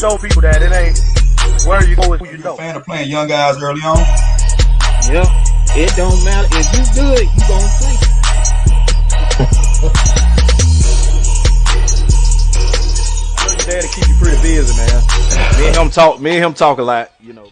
show people that it ain't where you go is who you know. Fan of playing young guys early on. Yep. It don't matter. If you good, you gonna play. I know your dad to keep you pretty busy, man. Me and him talk a lot, you know.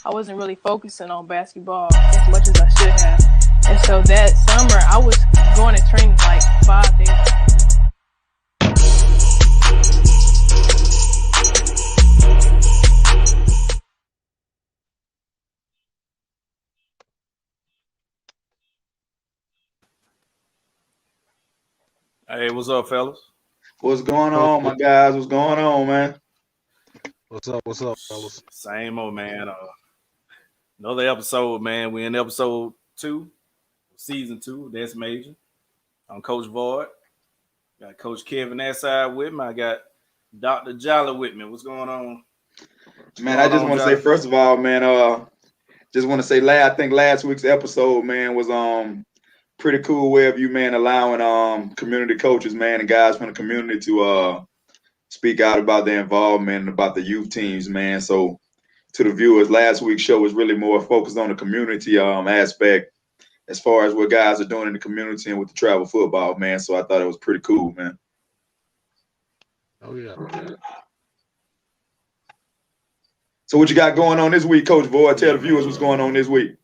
I wasn't really focusing on basketball as much as I should have. And so that summer, I was going to training like 5 days a week. Hey, what's up, fellas? What's going on, my guys? What's going on, man? What's up, fellas? Same old, man. Another episode, man. We're in episode 2, season 2. That's major. I'm Coach Void. Got Coach Kevin that side with me. I got Dr. Jolly with me. What's going on? Man, I just want to say, first of all, man, just want to say, I think last week's episode, man, was pretty cool way of you, man, allowing community coaches, man, and guys from the community to speak out about their involvement and about the youth teams, man. So to the viewers, last week's show was really more focused on the community aspect as far as what guys are doing in the community and with the travel football, man. So I thought it was pretty cool, man. Oh, yeah. So what you got going on this week, Coach Void? Tell the viewers what's going on this week.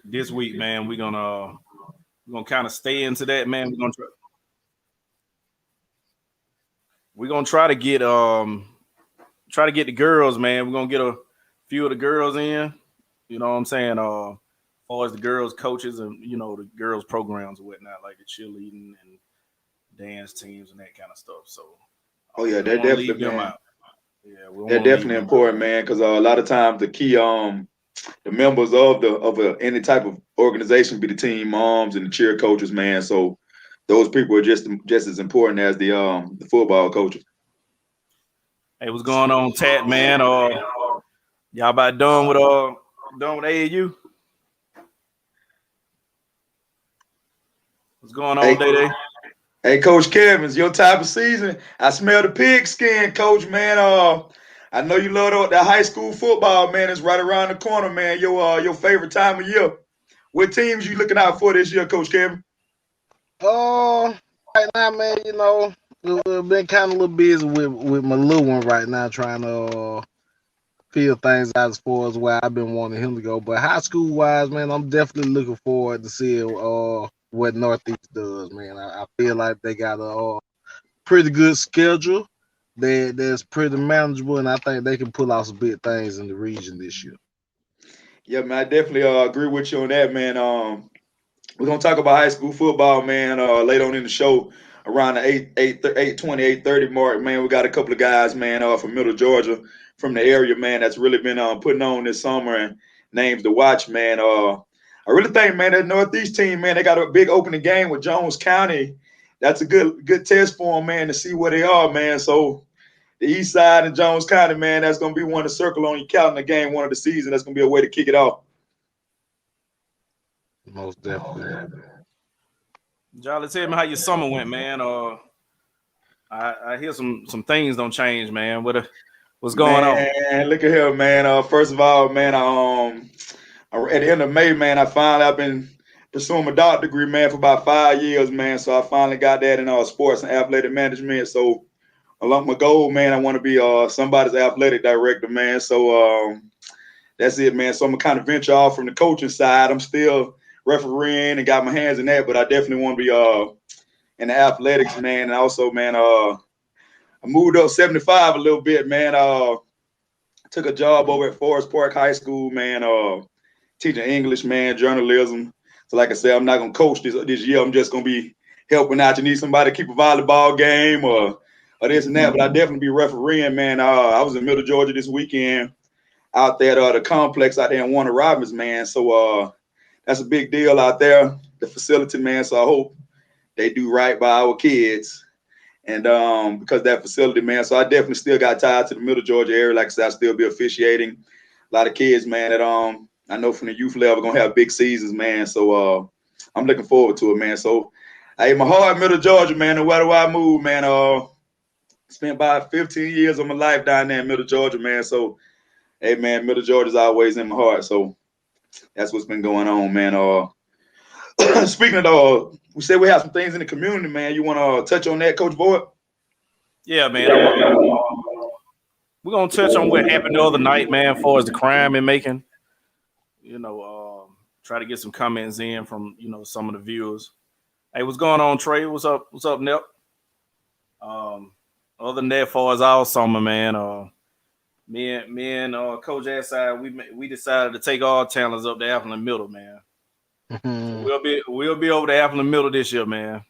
This week, man, we're gonna kind of stay into that, man. We're gonna try to get the girls, man. We're gonna get a few of the girls in. You know what I'm saying? As far as the girls coaches and the girls programs and whatnot, like the cheerleading and dance teams and that kind of stuff. So they're definitely, man. Yeah, they're definitely important, man, because a lot of times the key the members of any type of organization be the team moms and the cheer coaches, man. So those people are just as important as the football coaches. Hey, what's going on, Tat, man? Y'all about done with AAU? What's going on, Day? Hey, Coach Kevin, it's your type of season. I smell the pigskin, Coach, man. I know you love the high school football, man. It's right around the corner, man. Your favorite time of year. What teams you looking out for this year, Coach Kevin? Right now, man, been kind of a little busy with my little one right now, trying to feel things out as far as where I've been wanting him to go. But high school wise, man, I'm definitely looking forward to seeing what Northeast does, man. I feel like they got a pretty good schedule that's pretty manageable, and I think they can pull out some big things in the region this year. Yeah, man, I definitely agree with you on that, man. We're gonna talk about high school football, man, later on in the show around the 8:30 mark, man. We got a couple of guys, man, from Middle Georgia, from the area, man, that's really been putting on this summer and names to watch, man. I really think, man, that Northeast team, man, they got a big opening game with Jones County. That's a good test for them, man, to see where they are, man. So the East Side and Jones County, man, that's going to be one to circle on your calendar game, one of the season. That's going to be a way to kick it off. Most definitely. Jolly, tell me how your summer went, man. I hear some things don't change, man. What's going on? Man, look at here, man. First of all, man, at the end of May, man, I've been pursuing my doctorate degree, man, for about 5 years, man. So I finally got that in sports and athletic management. So along my goal, man, I want to be somebody's athletic director, man. So that's it, man. So I'm gonna kind of venture off from the coaching side. I'm still refereeing and got my hands in that, but I definitely want to be in the athletics, man. And also, man, I moved up 75 a little bit, man. Took a job over at Forest Park High School, man. Teaching English, man, journalism. So like I said, I'm not gonna coach this year. I'm just gonna be helping out. You need somebody to keep a volleyball game or this and that. But I definitely be refereeing, man. I was in Middle Georgia this weekend out there at the complex out there in Warner Robins, man. So that's a big deal out there, the facility, man. So I hope they do right by our kids. And because that facility, man. So I definitely still got tied to the Middle Georgia area. Like I said, I still be officiating. A lot of kids, man, that I know from the youth level, we're gonna have big seasons, man. So I'm looking forward to it, man. So, hey, my heart, Middle Georgia, man. And where do I move, man? Spent about 15 years of my life down there in Middle Georgia, man. So, hey, man, Middle Georgia's always in my heart. So that's what's been going on, man. Speaking of, we said we have some things in the community, man. You want to touch on that, Coach Boyd? Yeah, man. We're gonna touch on what happened the other night, man, as far as the crime in Macon. Try to get some comments in from some of the viewers. Hey, what's going on, Trey? What's up? What's up, Nep? Other than that, as far as our summer, man, me and Coach Asside, we decided to take all talents up to Apple and Middle, man. So we'll be over to Apple and Middle this year, man.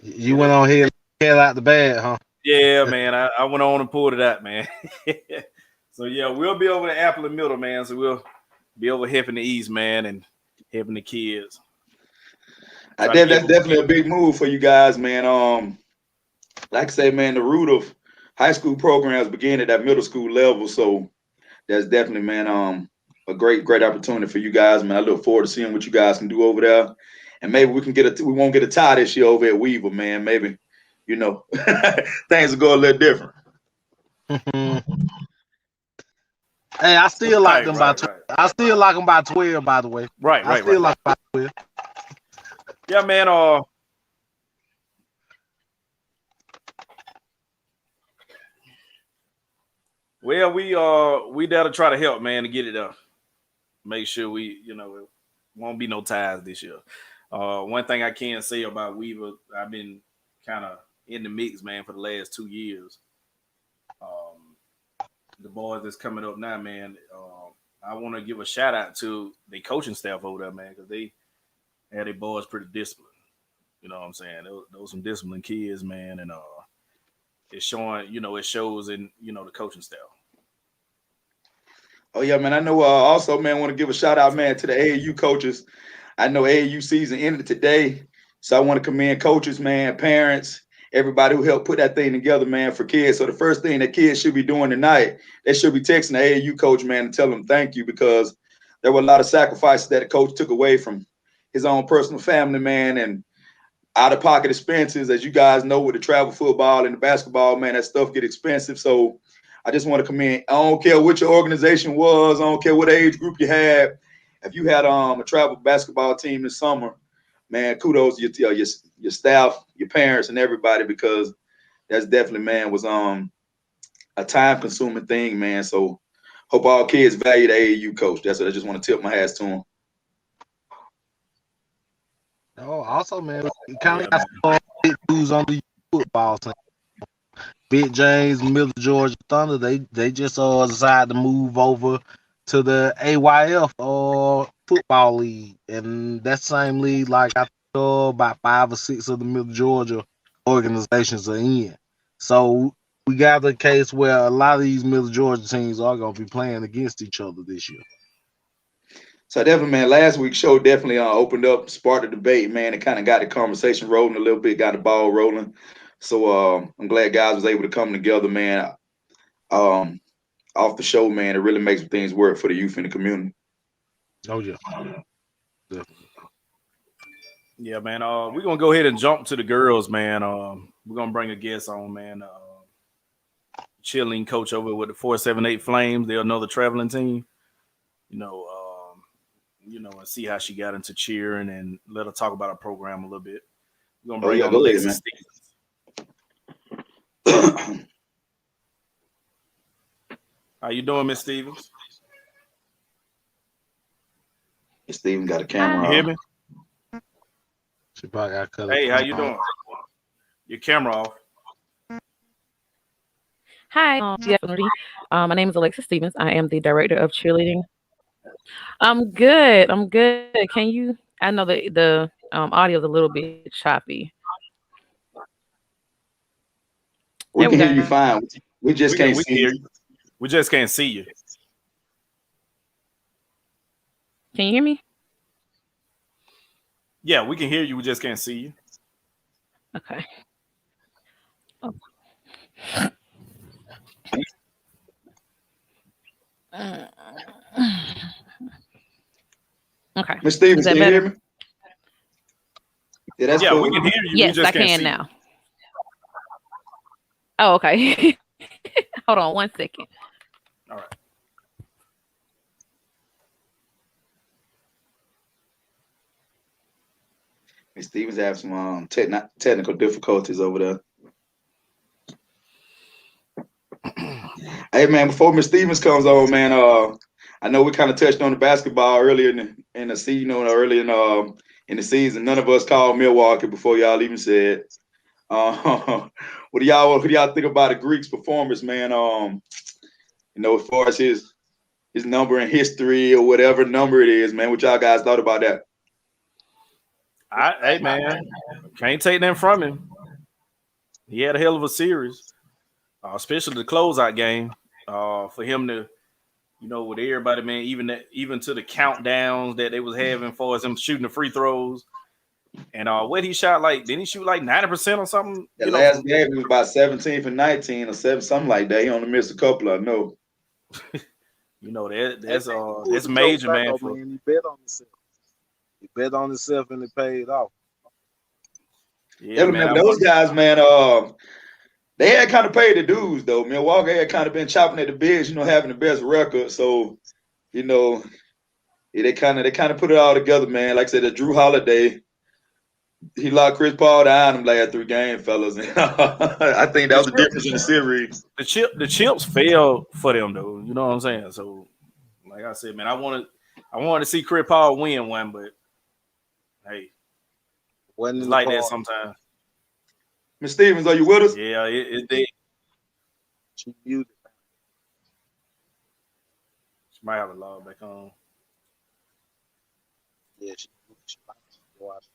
You went on here and hell out the bag, huh? Yeah, man. I went on and pulled it out, man. So yeah, we'll be over to Apple and Middle, man. So we'll be over helping the East, man, and helping the kids. That's definitely a big move for you guys, man. Like I say, man, the root of high school programs begin at that middle school level. So that's definitely, man, a great opportunity for you guys, man. I look forward to seeing what you guys can do over there. And maybe we won't get a tie this year over at Weaver, man. Maybe, things will go a little different. Hey, I still like them by 12. I still like them by 12, by the way. Right. I still like them by 12. Yeah, man. Well, we there to try to help, man, to get it up. Make sure it won't be no ties this year. One thing I can say about Weaver, I've been kind of in the mix, man, for the last 2 years. The boys that's coming up now, man, I want to give a shout out to the coaching staff over there, man, because they had their boys pretty disciplined. You know what I'm saying? Those some disciplined kids, man, and it's showing, it shows in, the coaching staff. Oh yeah, man. I know. Also, man, want to give a shout out, man, to the AAU coaches. I know AAU season ended today, so I want to commend coaches, man, parents, everybody who helped put that thing together, man, for kids. So the first thing that kids should be doing tonight, they should be texting the AAU coach, man, and tell them thank you, because there were a lot of sacrifices that the coach took away from his own personal family, man, and out-of-pocket expenses. As you guys know, with the travel football and the basketball, man, that stuff get expensive. So I just want to commend. I don't care what your organization was. I don't care what age group you had. If you had a travel basketball team this summer, man, kudos to your staff, your parents, and everybody, because that's definitely, man, was a time-consuming thing, man. So hope all kids value the AAU coach. That's what I just want to tip my hats to him. Oh, also, man, we kind of got some big news on the football team. Big James, Middle Georgia Thunder, they just decided to move over to the AYF football league, and that same league, like I think about 5 or 6 of the Middle Georgia organizations are in. So we got the case where a lot of these Middle Georgia teams are going to be playing against each other this year. So definitely, man, last week's show definitely opened up, sparked a debate, man. It kind of got the conversation rolling a little bit, got the ball rolling. So I'm glad guys was able to come together, man. Off the show, man, it really makes things work for the youth in the community. Oh yeah. Yeah, man. We're gonna go ahead and jump to the girls, man. We're gonna bring a guest on, man. Cheerleading coach over with the 478 Flames. They're another traveling team. And see how she got into cheering, and let her talk about her program a little bit. We're gonna bring on Alexis Stevens. How you doing, Miss Stevens? Miss Stevens got a camera. You hear me? She probably got cut. Hey, how you doing? Your camera off. Hi, my name is Alexis Stevens. I am the director of cheerleading. I'm good. Can you? I know the audio is a little bit choppy. We can hear you fine. We just can't see you. We just can't see you. Can you hear me? Yeah, we can hear you. We just can't see you. Okay. Oh. Okay. Miss Is Stevens, that can you hear better? me? Yeah, that's Yeah, we cool. can hear you. We Yes, just I can't can see you. now. Oh, okay. Hold on 1 second. All right. Miss Stevens have some technical difficulties over there. Hey man, before Miss Stevens comes on, man, I know we kind of touched on the basketball earlier in the season, early in the season. None of us called Milwaukee before y'all even said. What do y'all think about the Greek's performance, man? As far as his number in history or whatever number it is, man. What y'all guys thought about that? Hey man, can't take that from him. He had a hell of a series, especially the closeout game. For him to, with everybody, man, even to the countdowns that they was having for us, him shooting the free throws, and what he shot like, didn't he shoot like 90% or something? That last game he was about 17 for 19 or 7, something like that. He only missed a couple, I know. That's major, man. He bet on himself. He bet on himself and it paid off. Yeah, man. Those guys, man. They had kind of paid the dues though. Milwaukee had kind of been chopping at the bits, having the best record. So, they kind of put it all together, man. Like I said, the Drew Holiday, he locked Chris Paul down them last 3 games, fellas. I think that was the difference in the series. The chips fell for them though. You know what I'm saying? So, like I said, man, I wanted to see Chris Paul win one, but hey, it's like that sometimes. Miss Stevens, are you with us? Yeah, it did. She muted. She might have a log back on. Yeah, she might watch.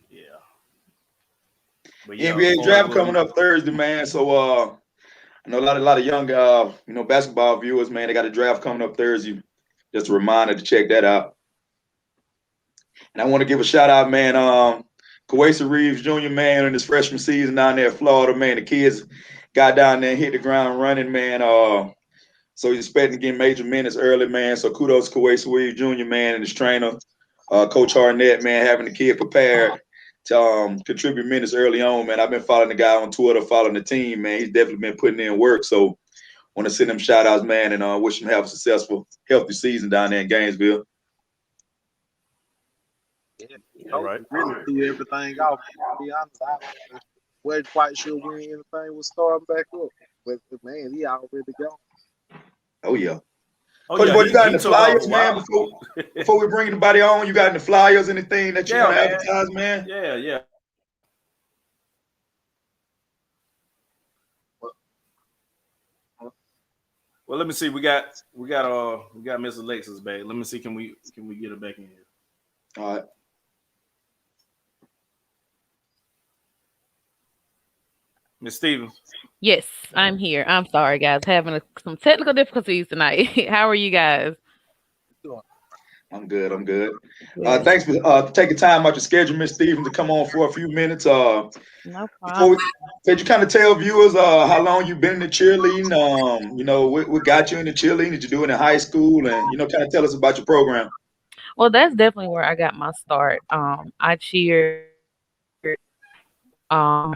Yeah. But yeah, NBA draft coming up Thursday, man. So I know a lot of young basketball viewers, man. They got a draft coming up Thursday. Just a reminder to check that out. And I want to give a shout out, man. Kawhi Reeves Jr., man, in his freshman season down there in Florida, man. The kids got down there and hit the ground running, man. So he's expecting to get major minutes early, man. So kudos to Kawhi Reeves Jr., man, and his trainer, Coach Harnett, man, having the kid prepared to contribute minutes early on, man. I've been following the guy on Twitter, following the team, man. He's definitely been putting in work. So want to send him shout outs, man, and wish him to have a successful, healthy season down there in Gainesville. Yeah, right. Really threw everything off. To be honest, I wasn't quite sure when anything was starting back up. But man, he already gone. Oh yeah. Coach Boy, you got any flyers, man? Before we bring anybody on, you got any flyers, anything that you want to advertise, man? Yeah. Well, let me see. We got Miss Alexis back. Let me see. Can we get her back in here? All right. Miss Stevens. Yes, I'm here. I'm sorry, guys. Having some technical difficulties tonight. How are you guys? I'm good. Thanks for taking time out your schedule, Miss Stevens, to come on for a few minutes. No problem. Could you kind of tell viewers how long you've been in the cheerleading? What got you into cheerleading? Did you do it in high school? And kind of tell us about your program. Well, that's definitely where I got my start. I cheered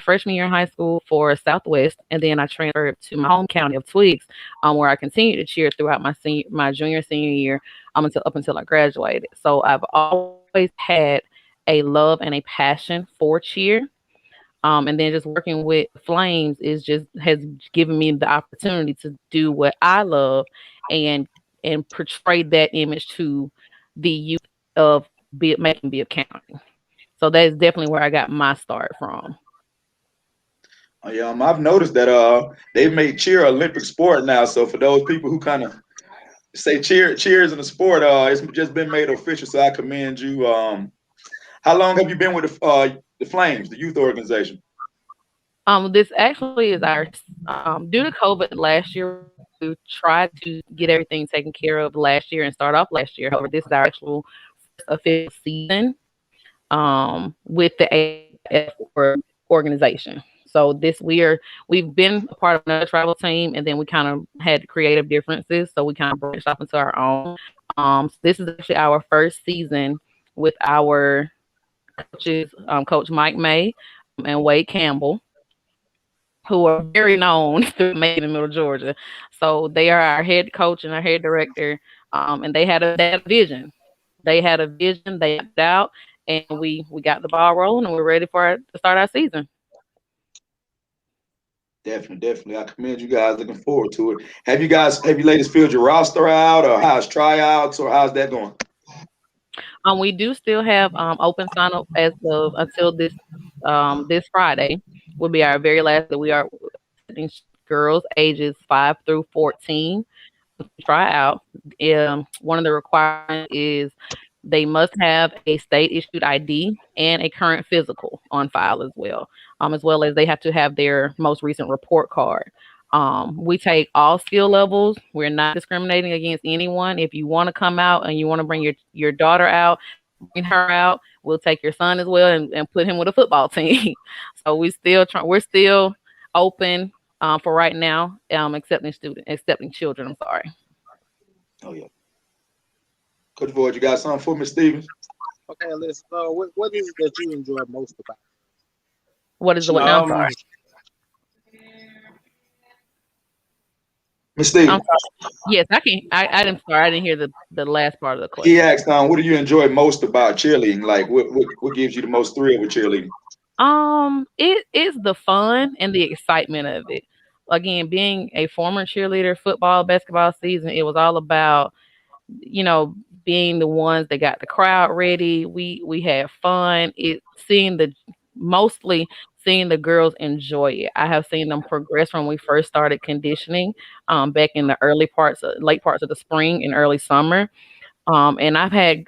freshman year in high school for Southwest, and then I transferred to my home county of Twiggs, where I continued to cheer throughout my junior senior year, until I graduated. So I've always had a love and a passion for cheer. And then just working with Flames has given me the opportunity to do what I love and portray that image to the youth of making Bibb County. So that's definitely where I got my start from. I've noticed that they've made cheer an Olympic sport now. So for those people who kind of say cheers in the sport, it's just been made official. So I commend you. How long have you been with the Flames, the youth organization? This actually is our due to COVID last year. We tried to get everything taken care of last year and start off last year. However, this is our actual official season with the AF organization. So we've been a part of another travel team, and then we kind of had creative differences, so we kind of branched off into our own. So this is actually our first season with our coaches, Coach Mike May and Wade Campbell, who are very known through Macon and Middle Georgia. So they are our head coach and our head director, and they had a vision. They had a vision. They acted out, and we got the ball rolling, and we're ready to start our season. Definitely, definitely. I commend you guys. Looking forward to it. Have you ladies filled your roster out, or how's tryouts, or how's that going? We do still have open sign up as of until this Friday will be our very last that we are accepting girls ages 5 through 14 try out. One of the requirements is they must have a state issued ID and a current physical on file as well as they have to have their most recent report card. We take all skill levels. We're not discriminating against anyone. If you want to come out and you want to bring your daughter out, bring her out. We'll take your son as well and put him with a football team. So we're still open for right now, accepting children. I'm sorry. Oh yeah, Coach Boyd, you got something for me, Stevens? Okay, let's what is it that you enjoy most about What is the what now? I'm sorry. Um, Miss I'm Stevens, sorry. Yes, I can. I didn't. Sorry, I didn't hear the last part of the he question. asked, what do you enjoy most about cheerleading? Like, what gives you the most thrill with cheerleading? It is the fun and the excitement of it. Again, being a former cheerleader, football, basketball season, it was all about you know, being the ones that got the crowd ready. We had fun. It seeing the mostly seeing the girls enjoy it. I have seen them progress from when we first started conditioning, back in the late parts of the spring and early summer. And I've had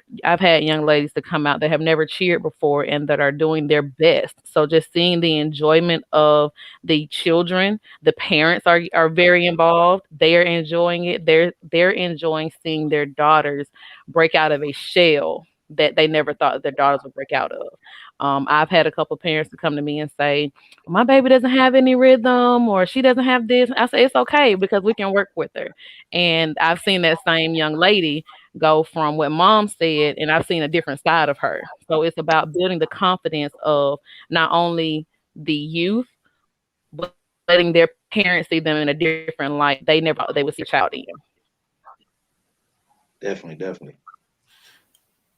young ladies to come out that have never cheered before and that are doing their best. So just seeing the enjoyment of the children, the parents are very involved. They are enjoying it. They're enjoying seeing their daughters break out of a shell that they never thought their daughters would break out of. I've had a couple parents to come to me and say, "My baby doesn't have any rhythm, or she doesn't have this." I say, "It's okay because we can work with her." And I've seen that same young lady go from what mom said, and I've seen a different side of her. So it's about building the confidence of not only the youth, but letting their parents see them in a different light they never thought they would see a child in. Definitely, definitely.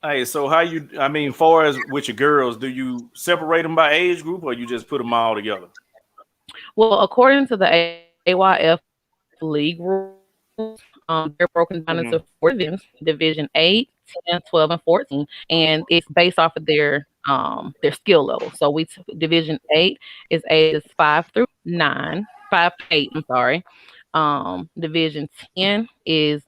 hey, so how you? I mean, far as with your girls, do you separate them by age group, or you just put them all together? Well, according to the AYF league rules, they're broken down into Hmm. four divisions: Division 8, 10, 12, and 14, and it's based off of their skill level. So Division 8 is ages 5 to 8. I'm sorry. Division 10 is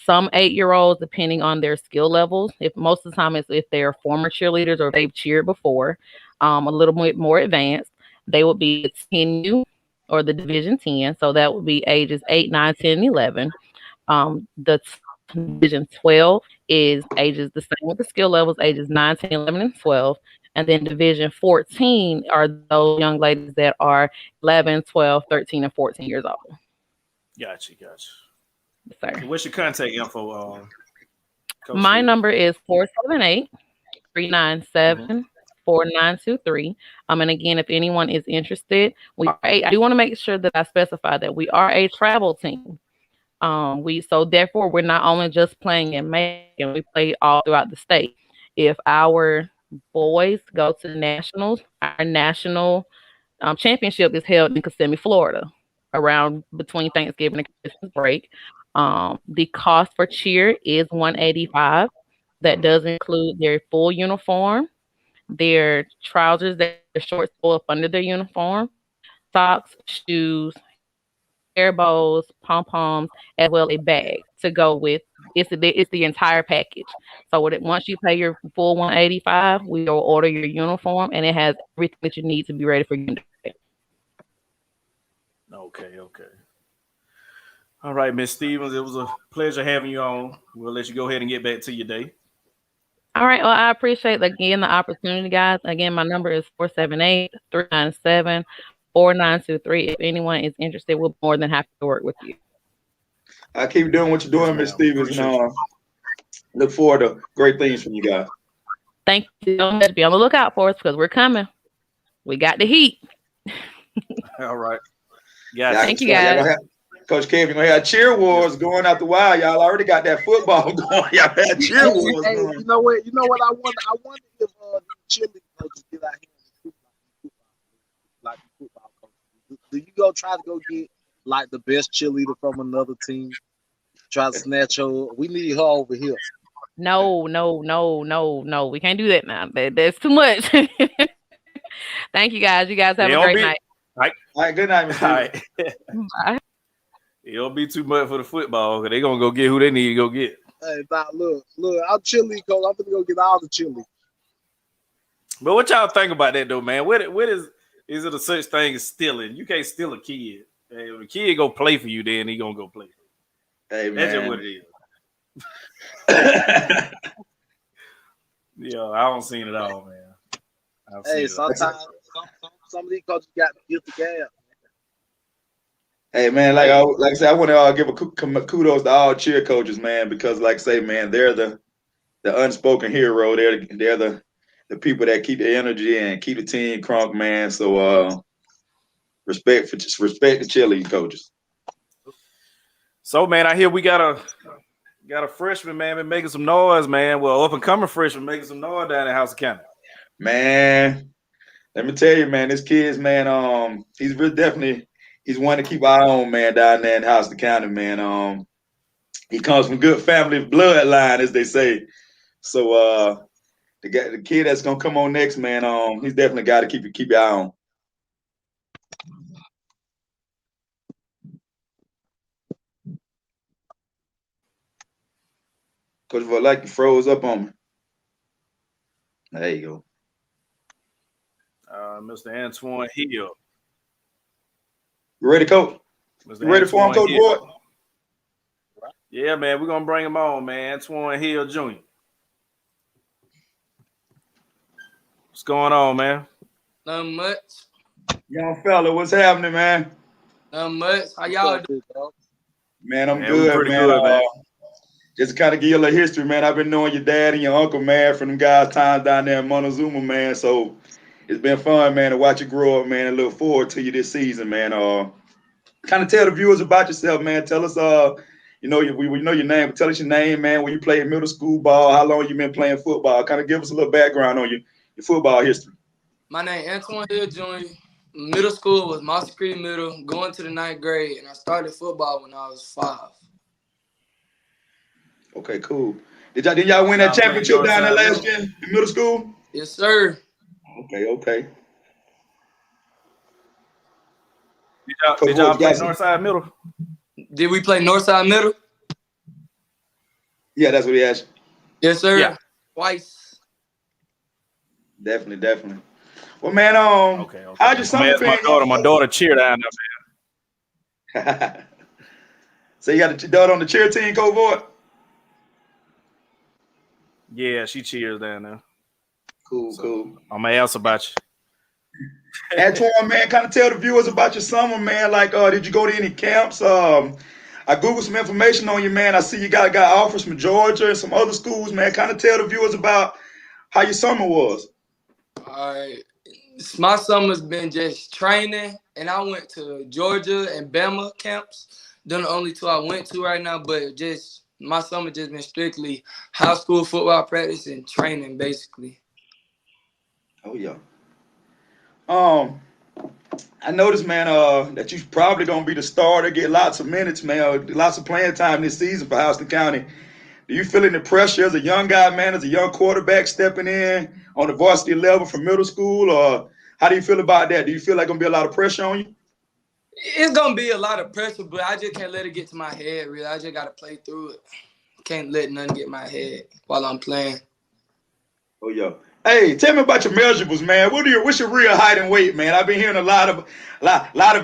some 8-year-olds, depending on their skill levels. If most of the time it's if they're former cheerleaders or they've cheered before, a little bit more advanced, they would be the 10U or the Division 10. So that would be ages 8, 9, 10, and 11. The Division 12 is ages the same with the skill levels, ages 9, 10, 11, and 12. And then Division 14 are those young ladies that are 11, 12, 13, and 14 years old. Gotcha, gotcha. Yes, So sir. what's your contact info, Coach My Steve? number is 478 Hmm. 397 4923. And again, if anyone is interested, I do want to make sure that I specify that we are a travel team. So therefore we're not only just playing in Macon, we play all throughout the state. If our boys go to the nationals, our national championship is held in Kissimmee, Florida, around between Thanksgiving and Christmas break. The cost for cheer is 185. That does include their full uniform, their trousers, their shorts that go up under their uniform, socks, shoes, hair bows, pom poms, as well a bag to go with. It's the entire package. So once you pay your full 185, we will order your uniform, and it has everything that you need to be ready for game day. Okay, okay. All right, Miss Stevens, it was a pleasure having you on. We'll let you go ahead and get back to your day. All right. Well, I appreciate again the opportunity, guys. Again, my number is 478 397 4923. If anyone is interested, we're more than happy to work with you. I keep doing what you're Yes, doing, Miss ma'am. Stevens, and Appreciate you. Look forward to great things from you guys. Thank you so much. Be on the lookout for us because we're coming. We got the heat. All right. Yeah, Gotcha. Thank you, y'all guys. gonna have, Coach Kev, you're gonna have cheer wars going out the wild. Y'all already got that football going. Y'all had cheer wars Hey, going. you know what? You know what I wonder? I wonder if the cheerleading coaches get out here and recruit like the football coaches. Do you go try to go get like the best cheerleader from another team? Try to snatch her. We need her over here. No. We can't do that now. That's too much. Thank you, guys. You guys have It a don't great be night. like All right, good night, Miss all Stevens. right. Bye. It don't be too much for the football because they gonna go get who they need to go get. Hey, now look, I'm cheerleading coach. I'm gonna go get all the cheerleaders. But what y'all think about that though, man? What is it a such thing as stealing? You can't steal a kid. Hey, if a kid go play for you, then he gonna go play. Hey, That's just what man. it is. Yeah, I don't seen it all, man. I've seen Hey, it all. sometimes some of these coaches got to get the gab. Hey, man, like I said, I want to give a kudos to all cheer coaches, man, because like I say, man, they're the unspoken hero. They're the people that keep the energy and keep the team crunk, man. So respect the cheerleading coaches. So, man, I hear we got a freshman, man, been making some noise, man. Well, up and coming freshman making some noise down in House County. Man, let me tell you, man, this kid's man, he's really definitely he's one to keep our own, man, down there in House County, man. He comes from good family bloodline, as they say. So the kid that's gonna come on next, man, he's definitely got to keep your eye on. Coach Volek, you froze up on me. There you go. Mr. Antoine Hill. You ready, Coach? Mr. You ready for him, Antoine Coach Hill. Boyd? Yeah, man, we're gonna bring him on, man. Antoine Hill Jr. What's going on, man? Nothing much. Young fella, what's happening, man? Nothing much. How What's y'all up, big dog? Man, I'm Man, we good, pretty man. good, man. Just to kind of give you a little history, man. I've been knowing your dad and your uncle, man, from them guys' times down there in Montezuma, man. So it's been fun, man, to watch you grow up, man, and look forward to you this season, man. Kind of tell the viewers about yourself, man. Tell us, we know your name, but tell us your name, man. Where you played middle school ball, how long you been playing football. Kind of give us a little background on your football history. My name Antoine Hill Jr. Middle school was Mossy Creek Middle, going to the 9th grade, and I started football when I was 5. Okay, cool. Did y'all win that Y'all played championship down there Northside last Middle? year in middle school? Yes, sir. Okay. Did Coach y'all Boyd, you play got some? Northside Middle? Did we play Northside Middle? Yeah, that's what he asked. Yes, sir. Yeah. Twice. Definitely. Well, man, Okay. how's your I'm summer asking been, my daughter. young My daughter cheer down there, fella? So you got a daughter on the cheer team, Coach Boyd? Yeah, she cheers down there. Cool. I'm gonna ask about you. Antoine, man, kind of tell the viewers about your summer, man. Like, did you go to any camps? I Googled some information on you, man. I see you got offers from Georgia and some other schools, man. Kind of tell the viewers about how your summer was. All right. My summer's been just training, and I went to Georgia and Bama camps. They're the only two I went to right now, but just my summer just been strictly high school football practice and training, basically. Oh yeah. I noticed, man, that you probably gonna be the starter, get lots of minutes, man, lots of playing time this season for Houston County. Do you feel any pressure as a young guy, man, as a young quarterback stepping in on the varsity level from middle school, or how do you feel about that? Do you feel like gonna be a lot of pressure on you? It's gonna be a lot of pressure, but I just can't let it get to my head. Really, I just gotta play through it. Can't let nothing get my head while I'm playing. Oh yeah. Hey, tell me about your measurables, man. What's your real height and weight, man? I've been hearing a lot of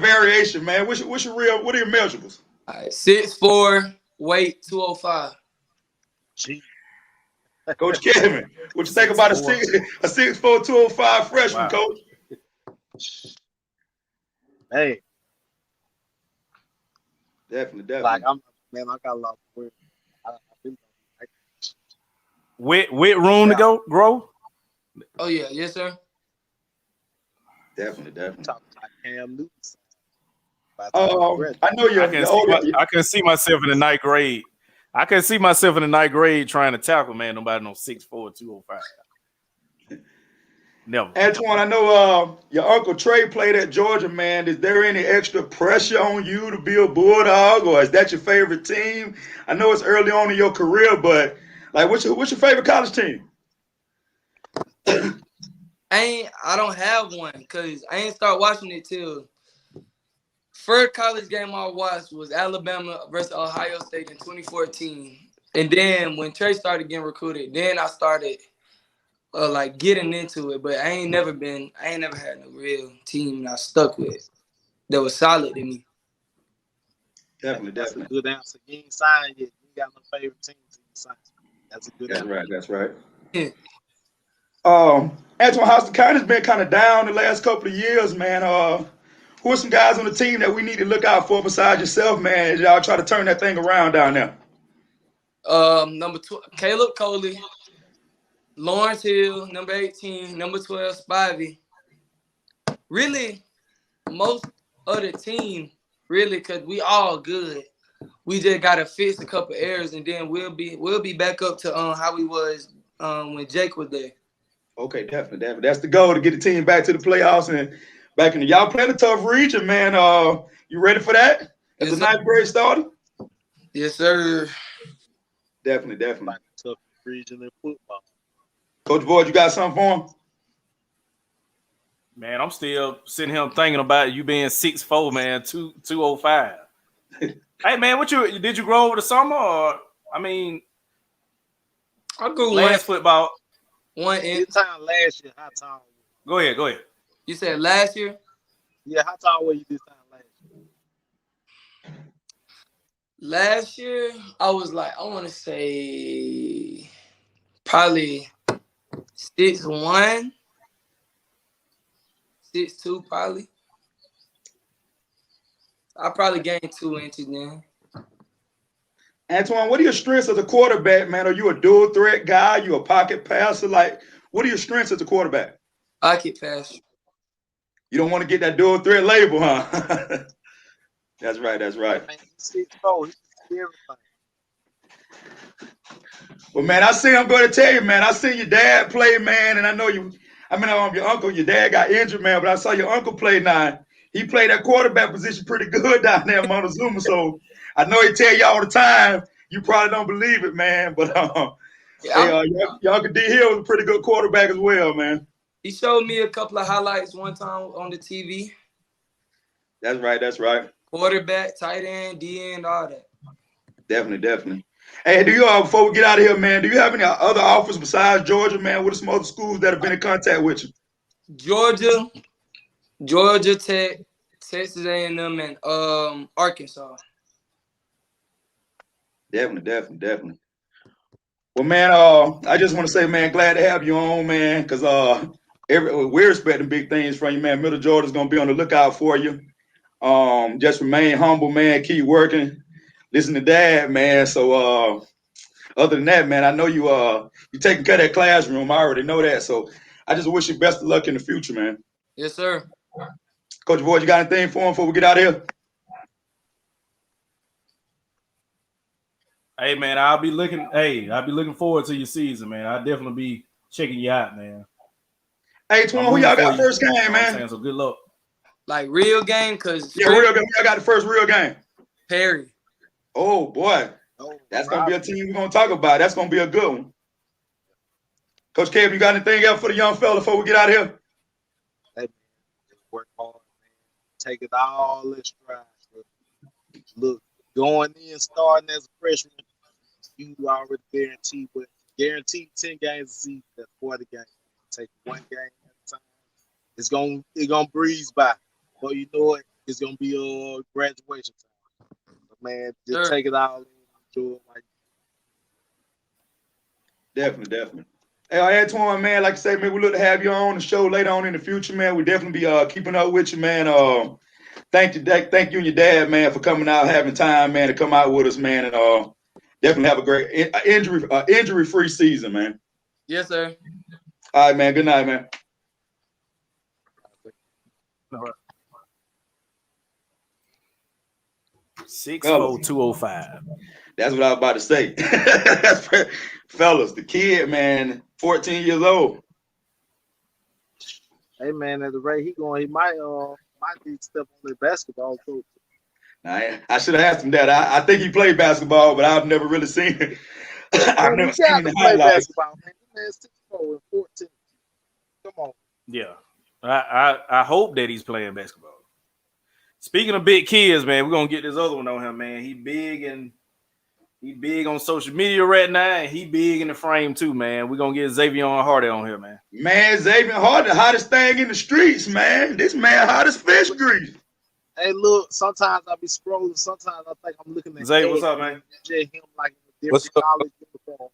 variation, man. What are your measurables? All right, 6'4", weight 205. Gee, Coach Kevin, what you think about a 6'4", 205 freshman, Wow. Coach? hey, Definitely. like I got a lot of work. I really don't like with room to go grow. Oh yeah, yes sir. Definitely. Talking about Cam Newton. I know you're older. I can see myself in the ninth grade. I can see myself in the ninth grade trying to tackle, man. Nobody no 6'4", 205. Never. Antoine, I know your uncle Trey played at Georgia, man. Is there any extra pressure on you to be a Bulldog, or is that your favorite team? I know it's early on in your career, but like, what's your favorite college team? I don't have one because I ain't start watching it till first college game I watched was Alabama versus Ohio State in 2014. And then when Trey started getting recruited, then I started like getting into it. But I ain't never had no real team that I stuck with that was solid to me. Definitely. That's a good answer. You ain't signed yet. You got no favorite team till you sign. That's a good answer. That's right. Antoine, House been kind of down the last couple of years, man. Who are some guys on the team that we need to look out for besides yourself, man, as y'all try to turn that thing around down there? Number 12, Caleb Coley, Lawrence Hill, number 18, number 12, Spivey. Really, most of the team, really, because we all good. We just gotta fix a couple errors, and then we'll be back up to how we was when Jake was there. Okay, definitely. That's the goal, to get the team back to the playoffs and back in the. Y'all playing a tough region, man. You ready for that? As the ninth grade starter? Yes, sir. Definitely. Tough region in football. Coach Boyd, you got something for him? Man, I'm still sitting here thinking about you being 6'4", man, 205. Hey, man, did you grow over the summer, or I grew last football? 1 inch. This time last year, how tall? Go ahead. You said last year? Yeah, how tall were you this time last year? Last year, I was like, I want to say probably 6'1", 6'2", probably. I probably gained 2 inches then. Antoine, what are your strengths as a quarterback, man? Are you a dual threat guy? You a pocket passer? Like, what are your strengths as a quarterback? Pocket passer. You don't want to get that dual threat label, huh? That's right. Man, he's 6'4", he's everything. Well, man, I'm going to tell you, man, I seen your dad play, man, and I know your uncle, your dad got injured, man, but I saw your uncle play now. He played that quarterback position pretty good down there in Montezuma, so I know he tell you all the time. You probably don't believe it, man, but your Uncle D Hill was a pretty good quarterback as well, man. He showed me a couple of highlights one time on the TV. That's right. Quarterback, tight end, D end, all that. Definitely. Hey, before we get out of here, man, do you have any other offers besides Georgia, man? What are some other schools that have been in contact with you? Georgia Tech, Texas A&M, and Arkansas. Definitely. Well, man, I just want to say, man, glad to have you on, man, because we're expecting big things from you, man. Middle Georgia's going to be on the lookout for you. Just remain humble, man. Keep working. Listen to Dad, man. So other than that, man, I know you're taking care of that classroom. I already know that. So I just wish you best of luck in the future, man. Yes, sir. Coach Boyd, you got anything for him before we get out of here? Hey, man, I'll be looking forward to your season, man. I'll definitely be checking you out, man. Hey, Twan, who y'all got first game, man? So good luck. Like real game, cause real game. Y'all got the first real game. Perry. Oh boy, that's gonna be a team we're gonna talk about. That's gonna be a good one. Coach Kev, you got anything else for the young fella before we get out of here? Hey, work hard, man. Take it all in stride. Look, going in, starting as a freshman, you already guaranteed 10 games a season. That's 40 games. Take one game at a time. It's gonna breeze by. But you know it, it's gonna be a graduation time. But man, just take it all in, enjoy it like. Definitely. Hey, Antoine, man, like I say, man, we look to have you on the show later on in the future, man. We definitely be keeping up with you, man. Thank you and your dad, man, for coming out, having time, man, to come out with us, man, and Definitely have a great injury-free season, man. Yes, sir. All right, man. Good night, man. 64205. That's what I was about to say. Fellas, the kid, man, 14 years old. Hey man, at the rate he going, he might need to step on the basketball too. I should have asked him that. I think he played basketball, but I've never really seen it. I've never He got seen to the play highlights. basketball, man. This man 6'4" and 14. Come on. Yeah. I hope that he's playing basketball. Speaking of big kids, man, we're gonna get this other one on him, man. He big on social media right now, and he big in the frame too, man. We're gonna get Xavier Hardy on here, man. Man, Xavier Hardy, the hottest thing in the streets, man. This man hot as fish grease. Hey, look, sometimes I be scrolling. Sometimes I think I'm looking at Xavier, what's up, man? Just him like in a What's different up? college uniform.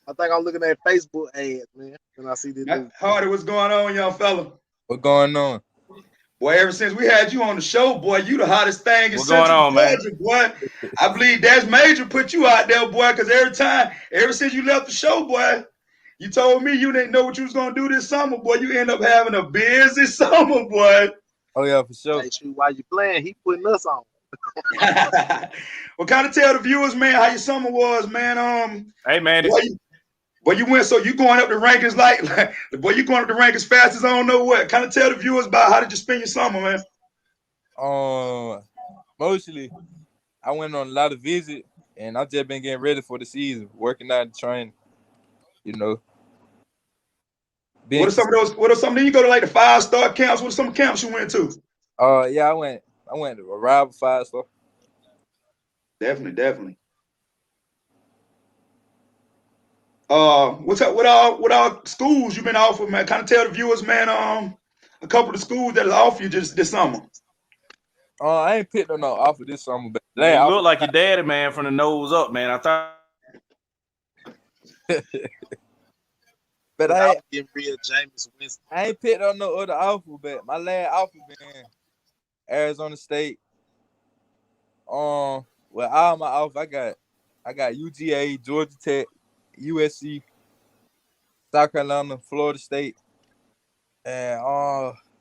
I think I'm looking at Facebook ads, man. When I see this dude. Hardy, what's going on, young fella? What going on? Boy, ever since we had you on the show, boy, you the hottest thing in What's going Central on, man? Georgia, boy. I believe Datz Major put you out there, boy, because ever since you left the show, boy, you told me you didn't know what you was going to do this summer, boy. You end up having a busy summer, boy. Oh yeah, for sure. Hey, shoot, while you playing, he putting us on. Well, kind of tell the viewers, man, how your summer was, man. Hey, man. Boy, you went, so you going up the rankings like boy, you going up the rankings fast as I don't know what. Kind of tell the viewers about how did you spend your summer, man? Mostly I went on a lot of visits, and I've just been getting ready for the season, working out and training. You know. What are some of those? What are some? Then you go to like the 5-star camps. What are some camps you went to? Yeah, I went to a Rival 5-star. Definitely. What's up? What all schools you been offered, man? Kind of tell the viewers, man. A couple of the schools that offer you just this summer. I ain't picked on no offer this summer, but Man, you look like your daddy, man, from the nose up, man. I thought. But I getting real Jameis Winston. ain't picked on no other offer, but my last offer been Arizona State. Well, all my offers I got UGA, Georgia Tech, USC, South Carolina, Florida State, and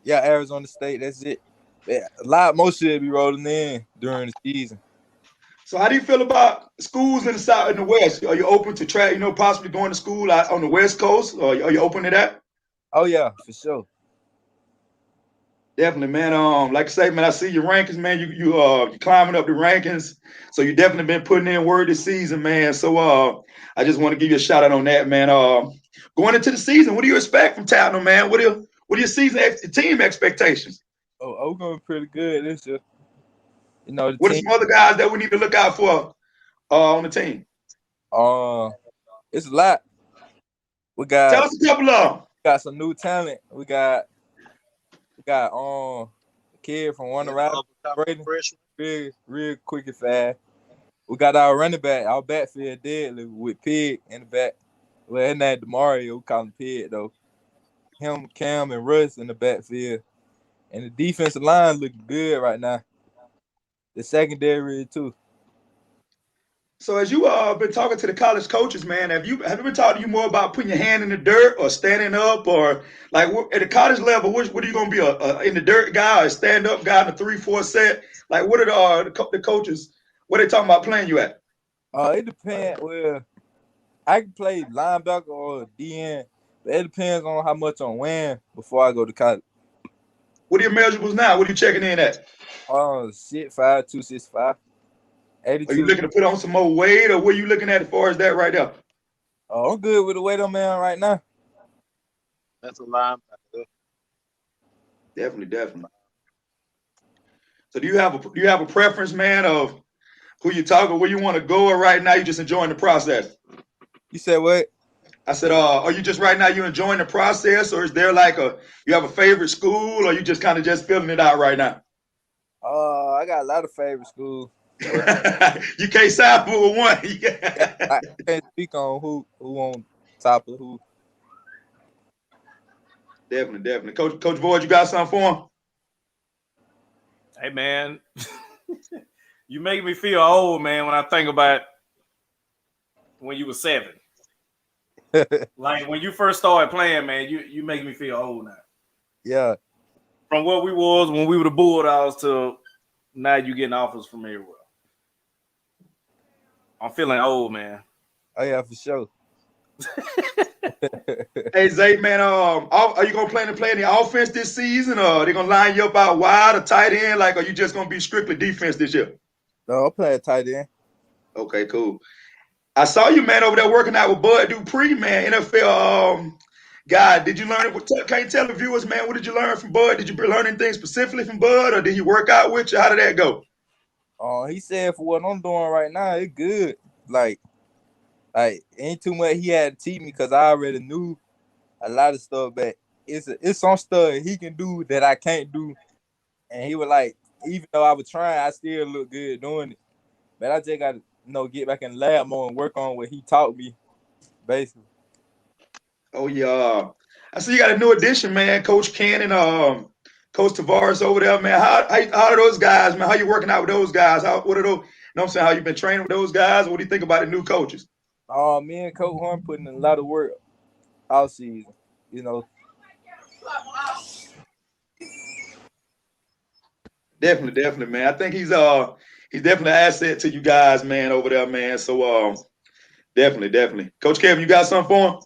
Arizona State. That's it. Yeah, a lot more should be rolling in during the season. So how do you feel about schools in the South and the West? Are you open to try, possibly going to school out on the West Coast? Or are you open to that? Oh yeah, for sure. Definitely, man. Like I say, man, I see your rankings, man. You climbing up the rankings. So you definitely been putting in work this season, man. So I just want to give you a shout out on that, man. Going into the season, what do you expect from Tottenham, man? What are your season team expectations? Oh, we're going pretty good this year. What are some other guys that we need to look out for on the team? It's a lot. Tell us a couple of them. Got some new talent. We got a kid from one of Brady, real quick and fast. We got our running back, our backfield deadly with Pig in the back. Well, his name Demario, we call him Pig though. Him, Cam, and Russ in the backfield. And the defensive line looking good right now. The secondary too. So as you been talking to the college coaches, man, have you been talking to you more about putting your hand in the dirt or standing up, or like at the college level, what are you going to be, a in the dirt guy or a stand up guy in a 3-4 set? Like what are the coaches? What are they talking about playing you at? It depends. Well, I can play linebacker or DN, but it depends on how much I'm weighing before I go to college. What are your measurables now? What are you checking in at? 6'5", 265. 82. Are you looking to put on some more weight, or what are you looking at as far as that right there? I'm good with the weight I'm in right now. That's a linebacker. Definitely. So do you have a preference, man, of who you talking, where you want to go, or right now you just enjoying the process? You said what? I said, are you just right now you enjoying the process, or is there like you have a favorite school, or you just kind of just filling it out right now? I got a lot of favorite schools. You can't side for one. I can't speak on who on top of who. Definitely. Coach Boyd, you got something for him? Hey, man, you make me feel old, man, when I think about when you were 7. Like when you first started playing, man, you make me feel old now. Yeah. From what we was when we were the Bulldogs to now you getting offers from everywhere. I'm feeling old, man. Oh yeah, for sure. Hey Zay, man, are you gonna plan to play any offense this season, or are they gonna line you up out wide or tight end? Like, are you just gonna be strictly defense this year? No, I'm playing tight end. Okay, cool. I saw you, man, over there working out with Bud Dupree, man, NFL guy. Did you learn? Can you tell the viewers, man, what did you learn from Bud? Did you learn anything specifically from Bud, or did he work out with you? How did that go? He said for what I'm doing right now, it's good. Like ain't too much he had to teach me because I already knew a lot of stuff, but it's some stuff he can do that I can't do. And he was like, even though I was trying, I still look good doing it. But I just got to get back in the lab more and work on what he taught me, basically. Oh yeah, I see you got a new addition, man. Coach Ken and Coach Tavares over there, man. How are those guys, man? How you working out with those guys? What are those? You know what I'm saying? How you been training with those guys? What do you think about the new coaches? Me and Coach Horn putting in a lot of work all season. You know. Definitely, man. I think he's definitely an asset to you guys, man, over there, man. So definitely. Coach Kevin, you got something for him?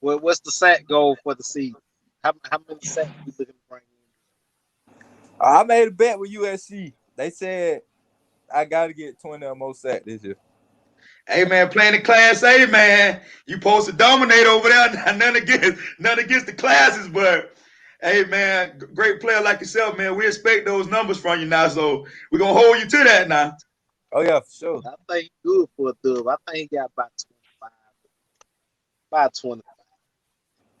What's the sack goal for the season? How many sacks you looking to bring in? I made a bet with USC. They said I got to get 20 or more sacks this year. Hey man, playing the Class A, man, you supposed to dominate over there. None against the classes, but hey man, great player like yourself, man. We expect those numbers from you now, so we're gonna hold you to that now. Oh yeah, for sure. I think he's good for a dub. I think he got about 25. About 25.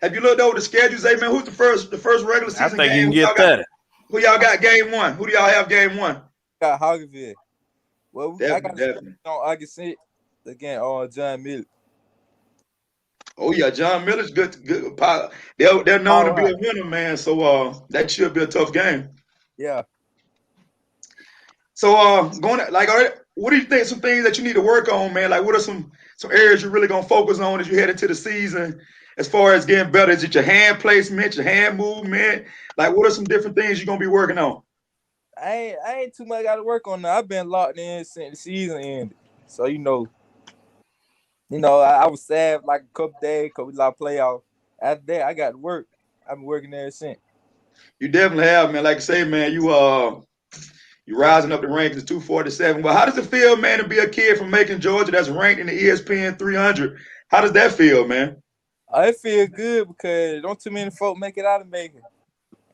Have you looked over the schedules, hey man? Who's the first regular season I think game? you can get that. Who y'all got game 1? Who do y'all have game 1? Got Hoggerville. Well, Definitely. On August 6th again, John Miller. Oh yeah, John Miller's good. They're known to be a winner, man. So that should be a tough game. Yeah. So what do you think? Some things that you need to work on, man. Like, what are some areas you're really gonna focus on as you head into the season? As far as getting better, is it your hand placement, your hand movement? Like, what are some different things you're gonna be working on? I ain't too much got to work on now. I've been locked in since the season ended. So I was sad like a couple days because we lost playoff. After that, I got to work. I've been working there since. You definitely have, man. Like I say, man, you're rising up the rankings 247. Well, how does it feel, man, to be a kid from Macon, Georgia that's ranked in the ESPN 300? How does that feel, man? It feel good because don't too many folk make it out of Macon.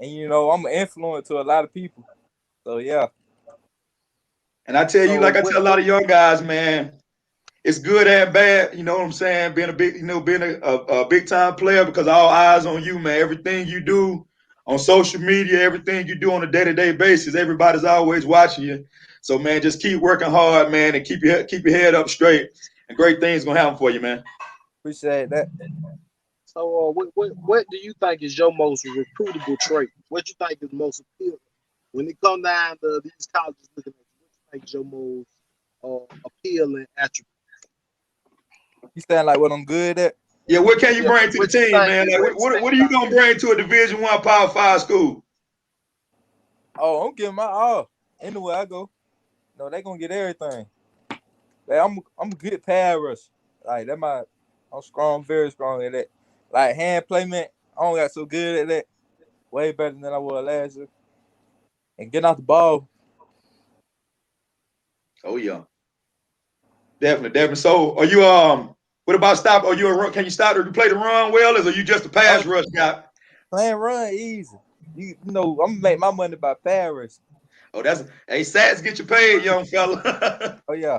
And, I'm an influence to a lot of people. So, yeah. And I tell you, like I tell a lot of young guys, man, it's good and bad, you know what I'm saying? Being a big time player, because all eyes on you, man. Everything you do on social media, everything you do on a day-to-day basis, everybody's always watching you. So man, just keep working hard, man, and keep your head up straight, and great things gonna happen for you, man. Appreciate that. So what do you think is your most recruitable trait? What you think is most appealing when it comes down to these colleges looking at you? What you think is your most appealing attribute? You sound like what I'm good at? Yeah, what can you bring to the team, man? Like, what are you gonna bring to a Division I Power 5 school? Oh, I'm giving my all. Anywhere I go, no, they gonna get everything. Like, I'm a good pad rush. Like I'm strong, very strong at that. Like hand placement, I don't got so good at that. Way better than I was last year. And getting off the ball. Oh yeah, definitely. So, are you what about stop? Are you a run? Can you stop or you play the run well, or are you just a pass rush guy? Playing run easy. I'm gonna make my money by pass rush. Oh, sats get you paid, young fella. Oh yeah.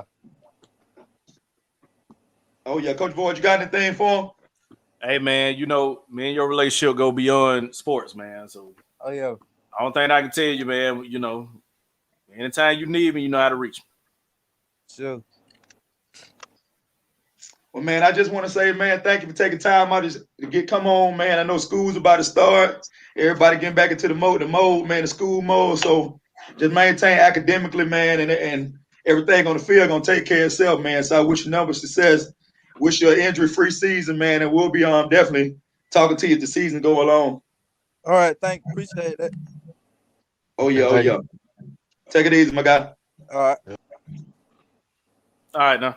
Oh yeah, Coach Boyd, you got anything for him? Hey man, me and your relationship go beyond sports, man. So oh yeah. I don't think I can tell you, man. Anytime you need me, you know how to reach me. Sure. Well, man, I just want to say, man, thank you for taking time out to come on, man. I know school's about to start. Everybody getting back into the mode, man, the school mode. So just maintain academically, man, and everything on the field gonna take care of itself, man. So I wish you number success. Wish you an injury-free season, man, and we'll be definitely talking to you as the season go along. All right, appreciate that. Oh yeah. Take it easy, my guy. All right. All right, now.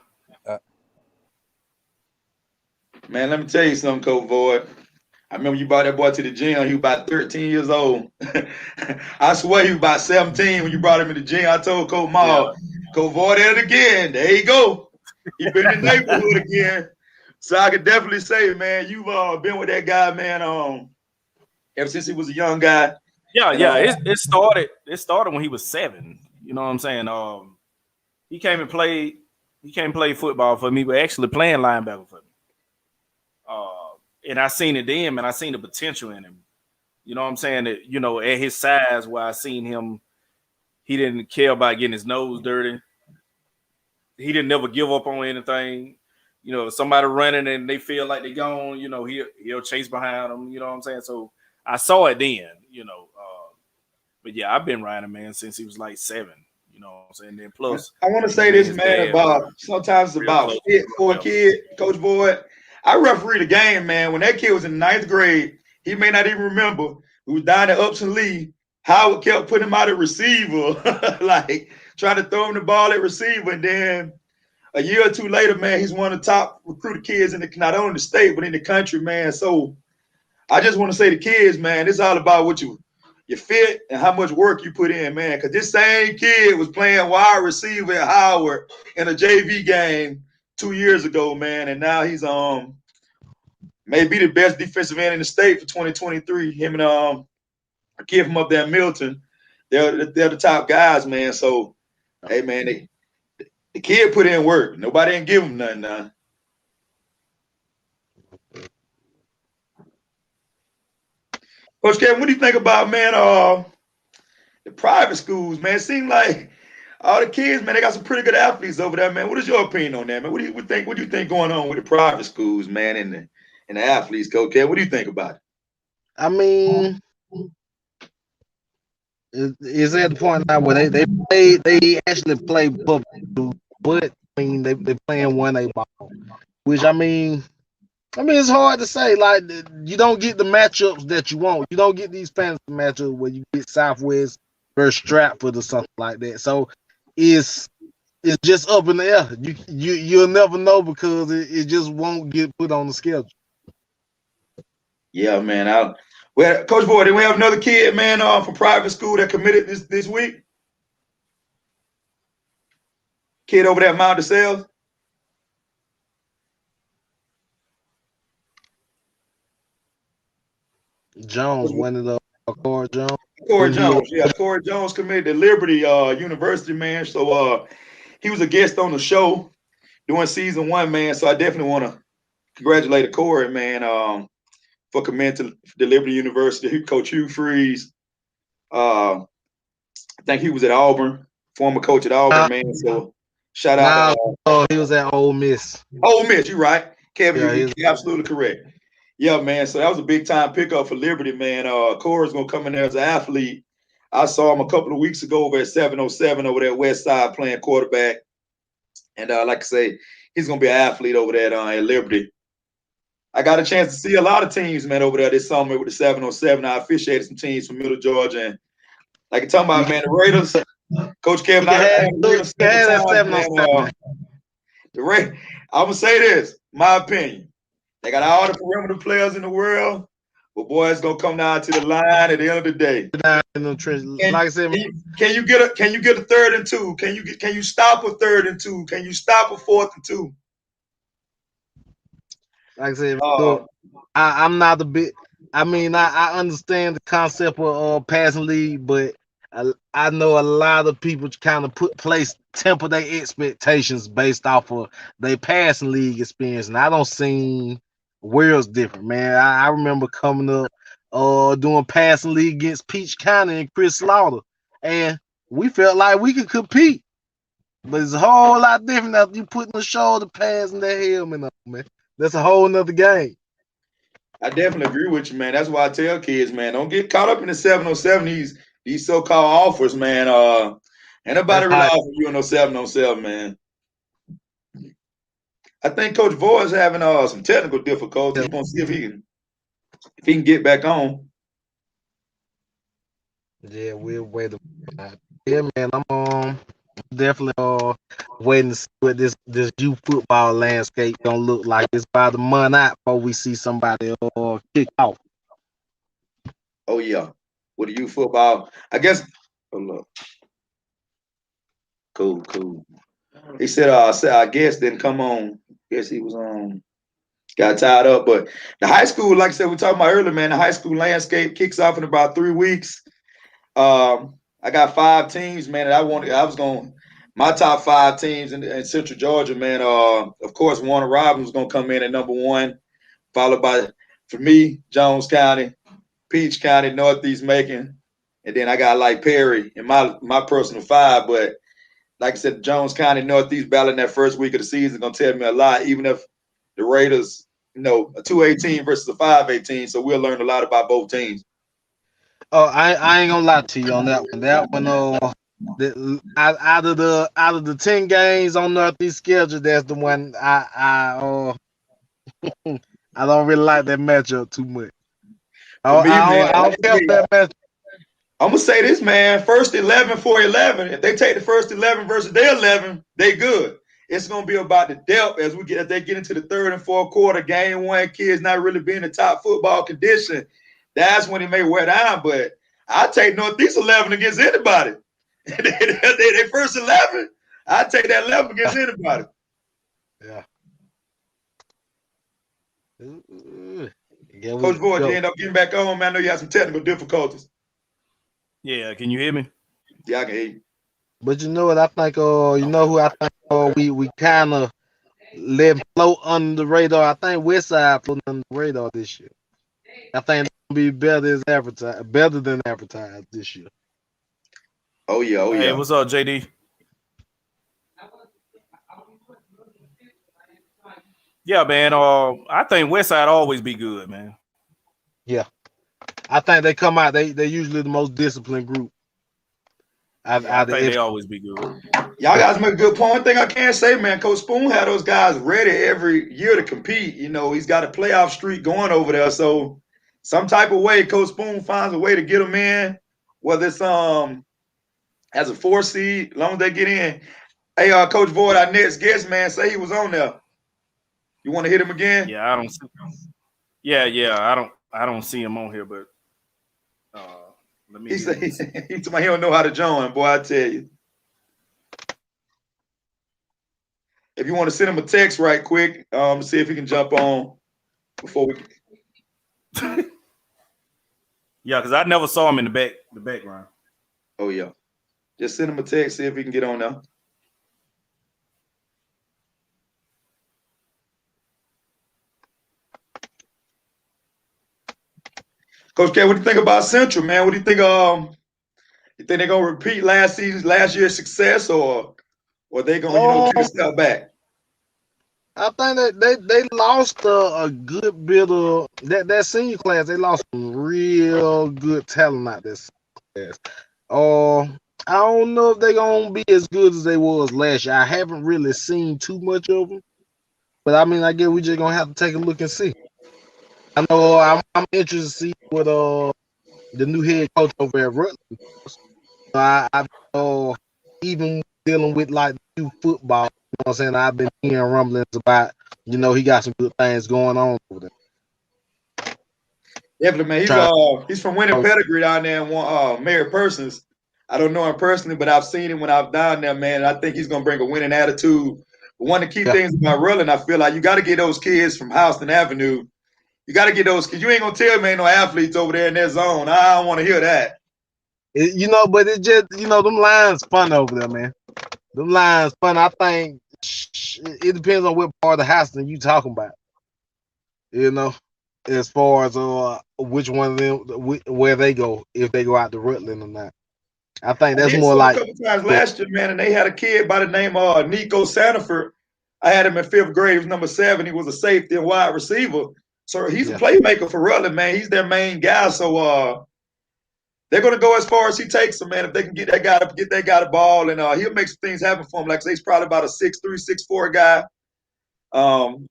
Man, let me tell you something, Coach Void. I remember you brought that boy to the gym. He was about 13 years old. I swear he was about 17 when you brought him to the gym. I told Coach Maul, Coach Void at it again. There you go. He been in the neighborhood again. So I could definitely say, man, you've been with that guy, man, ever since he was a young guy. Yeah, it started when he was 7. You know what I'm saying? He came and played football for me, but actually playing linebacker for me. And I seen it then, and I seen the potential in him. You know what I'm saying? That, you know, at his size, where I seen him, he didn't care about getting his nose dirty. He didn't never give up on anything. You know, if somebody running and they feel like they're gone, you know, he'll chase behind them. You know what I'm saying? So I saw it then, you know. But yeah, I've been riding, man, since he was like 7. You know what I'm saying? Then plus, I want to say this, man, about sometimes it's about fit for a kid, Coach Boyd. I refereed the game, man. When that kid was in the 9th grade, he may not even remember. We was down at Upson Lee. Howard kept putting him out at receiver, like trying to throw him the ball at receiver. And then a year or two later, man, he's one of the top recruited kids in not only the state, but in the country, man. So I just want to say to kids, man, it's all about what you fit and how much work you put in, man. Because this same kid was playing wide receiver at Howard in a JV game 2 years ago, man, and now he's maybe the best defensive end in the state for 2023. Him and a kid from up there in Milton, they're the top guys, man. So, hey, man, the kid put in work. Nobody didn't give him nothing now. Coach Kevin, what do you think about, man, the private schools, man? It seems like all the kids, man, they got some pretty good athletes over there, man. What is your opinion on that, man? What do you think going on with the private schools, man, and the athletes, Coach Kevin? What do you think about it? I mean, it's at the point now where they actually play public, but I mean they playing 1A ball, which I mean it's hard to say. Like, you don't get the matchups that you want. You don't get these fantasy matchups where you get Southwest versus Stratford or something like that. So it's just up in the air. You'll never know because it just won't get put on the schedule. Yeah, man. Well, Coach Boyd, did we have another kid, man, from private school that committed this week? Kid over there at Mount DeSales? Jones, one of the Corey Jones. Corey Jones committed to Liberty University, man. So he was a guest on the show during season 1, man. So I definitely want to congratulate Corey, man, for committing to Liberty University. Coach Hugh Freeze. I think he was at Auburn, former coach at Auburn, man. So shout out. He was at Ole Miss. Ole Miss, you're right. Kevin, you're absolutely correct. Yeah, man. So that was a big time pickup for Liberty, man. Corey's gonna come in there as an athlete. I saw him a couple of weeks ago over at 707 over there at West Side playing quarterback. And like I say, he's gonna be an athlete over there at Liberty. I got a chance to see a lot of teams, man, over there this summer with the 707. I officiated some teams from Middle Georgia, and like you're talking about, man, the Raiders. Coach Kevin, I'm gonna say this, my opinion. They got all the perimeter players in the world, but boy, it's gonna come down to the line at the end of the day. Like I said, can you get a 3rd and 2? Can you stop a 3rd and 2? Can you stop a 4th and 2? Like I said, I'm not a bit. I mean, I understand the concept of passing league, but I know a lot of people kind of temper their expectations based off of their passing league experience, and I don't see worlds different, man. I remember coming up doing passing league against Peach County and Chris Slaughter, and we felt like we could compete, but it's a whole lot different after you putting the shoulder pads and that helmet on, man. That's a whole nother game. I definitely agree with you, man. That's why I tell kids, man, don't get caught up in the 707. These so-called offers, man. Ain't nobody rely on you in no 7-on-7, man. I think Coach Voy is having some technical difficulties. We're gonna see if he can get back on. Yeah, we'll wait. Yeah, man, I'm definitely waiting to see what this youth football landscape gonna look like. It's about a month out before we see somebody kick off. Oh yeah, with the youth football, I guess. Oh look, cool. He said, I guess didn't come on. Guess he was on. Got tied up, but the high school, like I said, we talked about earlier, man. The high school landscape kicks off in about 3 weeks. I got 5 teams, man. And my top 5 teams in Central Georgia, man. Of course, Warner Robins was gonna come in at number 1, followed by, for me, Jones County, Peach County, Northeast Macon, and then I got like Perry in my personal 5. But like I said, Jones County, Northeast battling that first week of the season gonna tell me a lot, even if the Raiders, a 2-18 versus a 5-18. So we'll learn a lot about both teams. Oh, I ain't gonna lie to you on that one. That one, out of the 10 games on Northeast schedule, that's the one I don't really like that matchup too much. For me, man, I don't care that matchup. I'm gonna say this, man. First 11 for 11. If they take the first 11 versus their 11, they good. It's gonna be about the depth as they get into the 3rd and 4th quarter. Game 1, kids not really being in top football condition. That's when it may wear down. But I take Northeast 11 against anybody. they first 11. I take that 11 against anybody. Yeah. Coach Voy, you end up getting back on, man. I know you had some technical difficulties. Yeah, can you hear me? Yeah, I can hear you. But you know what I think? You know who I think? We kind of let him float under the radar. I think Westside floating under the radar this year. I think it'll be better than advertised this year. Oh yeah, Hey, what's up, JD? Yeah, man. I think Westside always be good, man. Yeah, I think they come out. They usually the most disciplined group. I think they always be good. Y'all guys make a good point. One thing I can say, man, Coach Spoon had those guys ready every year to compete. He's got a playoff streak going over there. So some type of way, Coach Spoon finds a way to get them in, whether it's as a 4 seed, as long as they get in. Hey, Coach Voy, our next guest, man, say he was on there. You want to hit him again? Yeah, I don't see. Yeah, I don't see him on here, but let me. He don't know how to join, boy. I tell you. If you want to send him a text right quick, see if he can jump on before we. Yeah, because I never saw him in the background. Oh yeah, just send him a text, see if he can get on now. Coach K, what do you think about Central, man? What do you think? You think they're gonna repeat last year's success, or they gonna take a step back? I think that they lost a good bit of that senior class. They lost some real good talent out this class. I don't know if they're gonna be as good as they was last year. I haven't really seen too much of them, but I mean, I guess we just gonna have to take a look and see. I know I'm interested to see what the new head coach over at Rutland. I even dealing with like new football. You know what I'm saying? I've been hearing rumblings about, he got some good things going on over there. Definitely, man. He's from winning pedigree down there in Mary Persons. I don't know him personally, but I've seen him when I've down there, man. I think he's gonna bring a winning attitude. But one of the key things about Rutland, I feel like you got to get those kids from Houston Avenue. You got to get those kids. You ain't gonna tell me ain't no athletes over there in that zone. I don't want to hear that. But it just, them lines fun over there, man. Them lines fun. I think it depends on what part of Houston you talking about. As far as which one of them, where they go, if they go out to Rutland or not. I think that's more like a couple times last year, man, and they had a kid by the name of Nico Sanford. I had him in 5th grade. He was number 7. He was a safety and wide receiver. So he's a playmaker for Rutland, man. He's their main guy. So they're gonna go as far as he takes them, man. If they can get that guy the ball, and he'll make some things happen for him. Like I say, he's probably about a 6'3", 6'4" guy.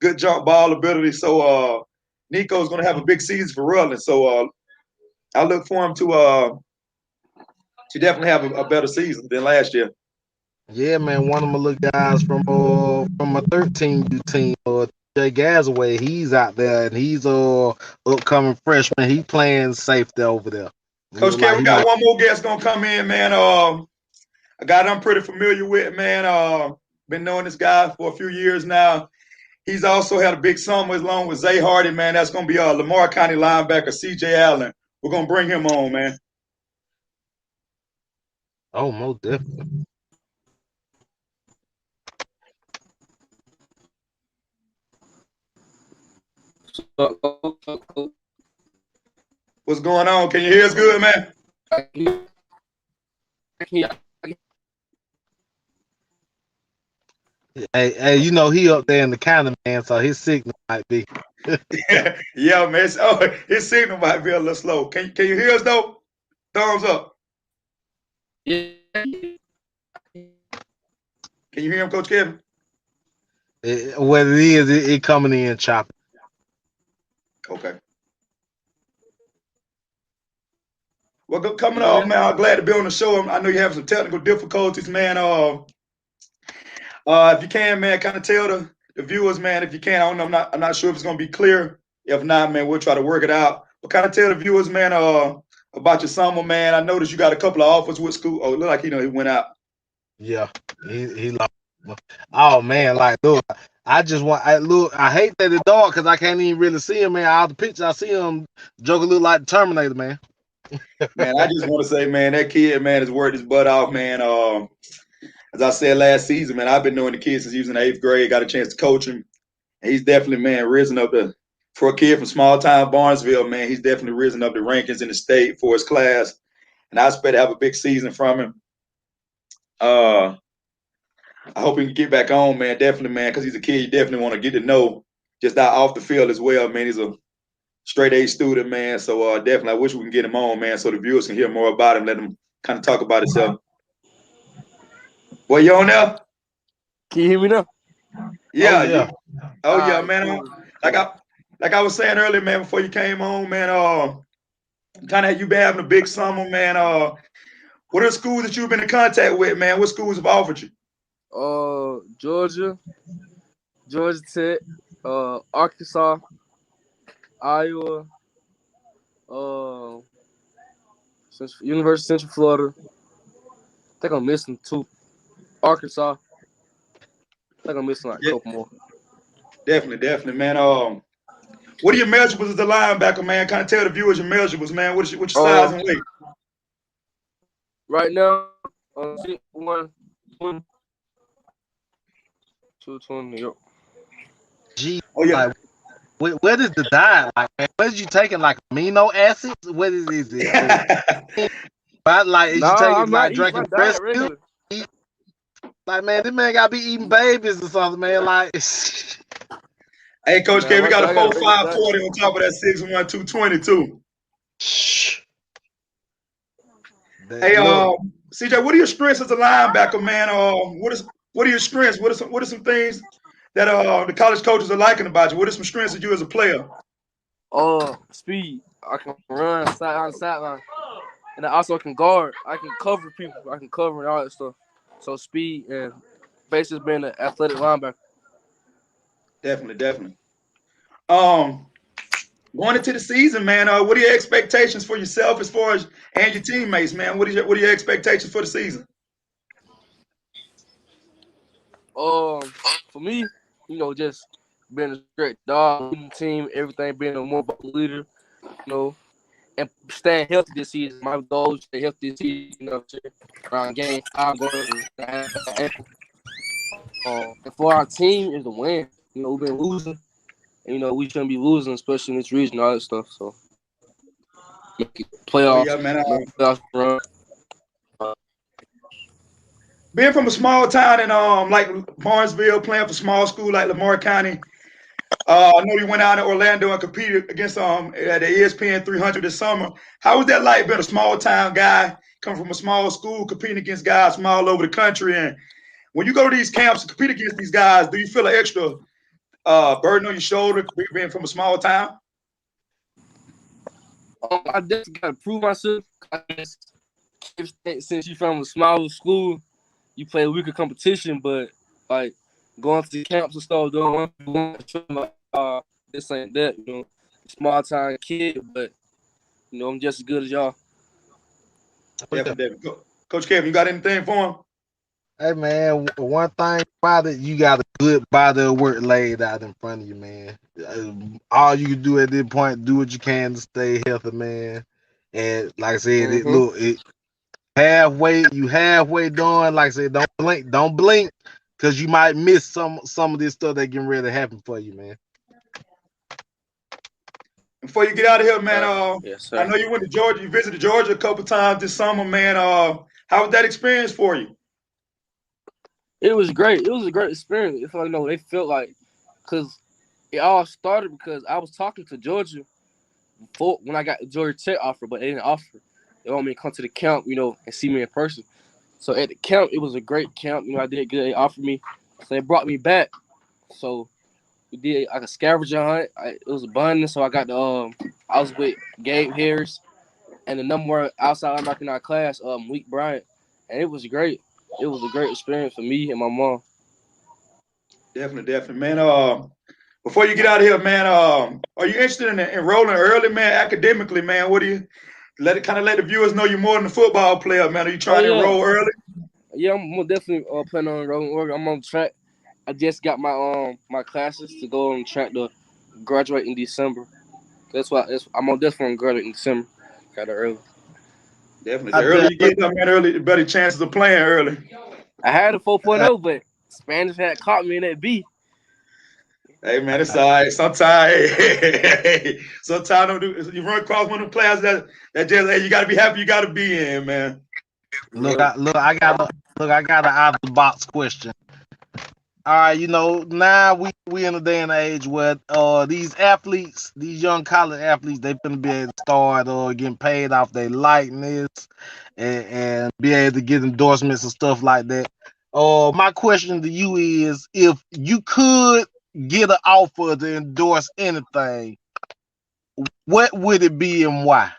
Good jump ball ability. So Nico's gonna have a big season for Rutland. So I look for him to definitely have a better season than last year. Yeah, man, one of my little guys from a 13U team, Jay Gazaway, he's out there and he's upcoming freshman. He playing safety over there. Coach K, we got one more guest gonna come in, man. A guy that I'm pretty familiar with, man. Been knowing this guy for a few years now. He's also had a big summer along with Zay Hardy, man. That's gonna be Lamar County linebacker CJ Allen. We're gonna bring him on, man. Oh, most definitely. What's going on? Can you hear us good, man? Hey, you know he up there in the county, man, so his signal might be. Yeah, man. His signal might be a little slow. Can you hear us though? Thumbs up. Yeah. Can you hear him, Coach Kevin? What it is, it coming in choppy. Okay. Well, coming on, man. I'm glad to be on the show. I know you have some technical difficulties, man. If you can, man, kind of tell the viewers, man, if you can. I don't know. I'm not sure if it's gonna be clear. If not, man, we'll try to work it out. But kind of tell the viewers, man, about your summer, man. I noticed you got a couple of offers with school. Oh, it look like he went out. Yeah, he lost. Oh man, like look, I hate that it's dark because I can't even really see him, man. All the pictures I see him, Joker look like the Terminator, man. Man, I just want to say, man, that kid, man, has worked his butt off, man. As I said last season, man, I've been knowing the kid since he was in the 8th grade. Got a chance to coach him, and he's definitely, man, risen up for a kid from small town Barnesville, man. He's definitely risen up the rankings in the state for his class, and I expect to have a big season from him. I hope he can get back on, man. Definitely, man, because he's a kid you definitely want to get to know just out off the field as well, man. He's a straight A student, man. So definitely, I wish we can get him on, man, so the viewers can hear more about him. Let him kind of talk about himself. Boy, you on there? Can you hear me now? Yeah. Oh yeah, Right, man. cool. Like I was saying earlier, man, before you came on, man. Kind of you been having a big summer, man. What are the schools that you've been in contact with, man? What schools have offered you? Georgia Tech, Arkansas, Iowa, University of Central Florida. I think I'm missing 2. Arkansas. I think I'm missing like a couple more. Definitely, man. What are your measurables as a linebacker, man? Kind of tell the viewers your measurables, man. What's your size and weight? Right now, 120. 220. Yep. Gee, Oh yeah. Like, what is the diet like, man? What is you taking, like amino acids? What is it? But like, is you taking like drinking breast milk? Like, man, this man gotta be eating babies or something, man. Like, hey, Coach K, we got a 4.5 40 on top of that 6'1", 220 too. Hey, CJ, what are your strengths as a linebacker, man? What are your strengths? What are some things that the college coaches are liking about you? What are some strengths of you as a player? Speed. I can run sideline to sideline, and I also can guard. I can cover people. I can cover and all that stuff. So speed and basically being an athletic linebacker. Definitely. Going into the season, man, what are your expectations for yourself as far as and your teammates, man? What are your expectations for the season? For me, just being a great dog, leading the team, everything, being a more leader, and staying healthy this season. My goal is to stay healthy this season, around game 5 going. And for our team is to win. We've been losing. And, we shouldn't be losing, especially in this region, all that stuff. So, playoffs, playoffs run. Being from a small town in like Barnesville, playing for small school like Lamar County, I know you went out in Orlando and competed against at the ESPN 300 this summer. How was that like being a small town guy, coming from a small school, competing against guys from all over the country? And when you go to these camps and compete against these guys, do you feel an extra burden on your shoulder being from a small town? I definitely got to prove myself. Since you're from a smaller school, you play a weaker competition, but like going to the camps and stuff, doing this ain't that, small time kid, but I'm just as good as y'all. Definitely. Coach Kevin, you got anything for him? Hey man, one thing about it, you got a good body of work laid out in front of you, man. All you can do at this point, do what you can to stay healthy, man. And like I said, it halfway done. Like I said, don't blink, because you might miss some of this stuff that getting ready to happen for you, man. Before you get out of here, man, yes, I know you went to Georgia. You visited Georgia a couple times this summer, man. How was that experience for you? It was great. It was a great experience. It's like, they felt like, because it all started because I was talking to Georgia before when I got the Georgia Tech offer, but they didn't offer. They want me to come to the camp, and see me in person. So at the camp, it was a great camp. I did good. They offered me, so they brought me back. So we did like a scavenger hunt. It was abundant. So I got I was with Gabe Harris and the number one outside linebacker in our class, Week Bryant, and it was great. It was a great experience for me and my mom. Definitely, man. Before you get out of here, man, are you interested in enrolling early, man, academically, man? What do you let the viewers know you're more than a football player, man? Are you trying to enroll early? Yeah, I'm definitely planning on enrolling. I'm on track. I just got my classes to go on track to graduate in December. That's why I'm on this one graduate in December. Got it early. Definitely. The earlier you get up, man, the better chances of playing early. I had a 4.0, but Spanish had caught me in that B. Hey man, it's all right. Sometimes you run across one of the players that just you gotta be happy you gotta be in, man. Look, I got an out of the box question. All right, now we in a day and age where these athletes, these young college athletes, they finna be able to start getting paid off their likeness and be able to get endorsements and stuff like that. My question to you is, if you could get an offer to endorse anything, what would it be and why?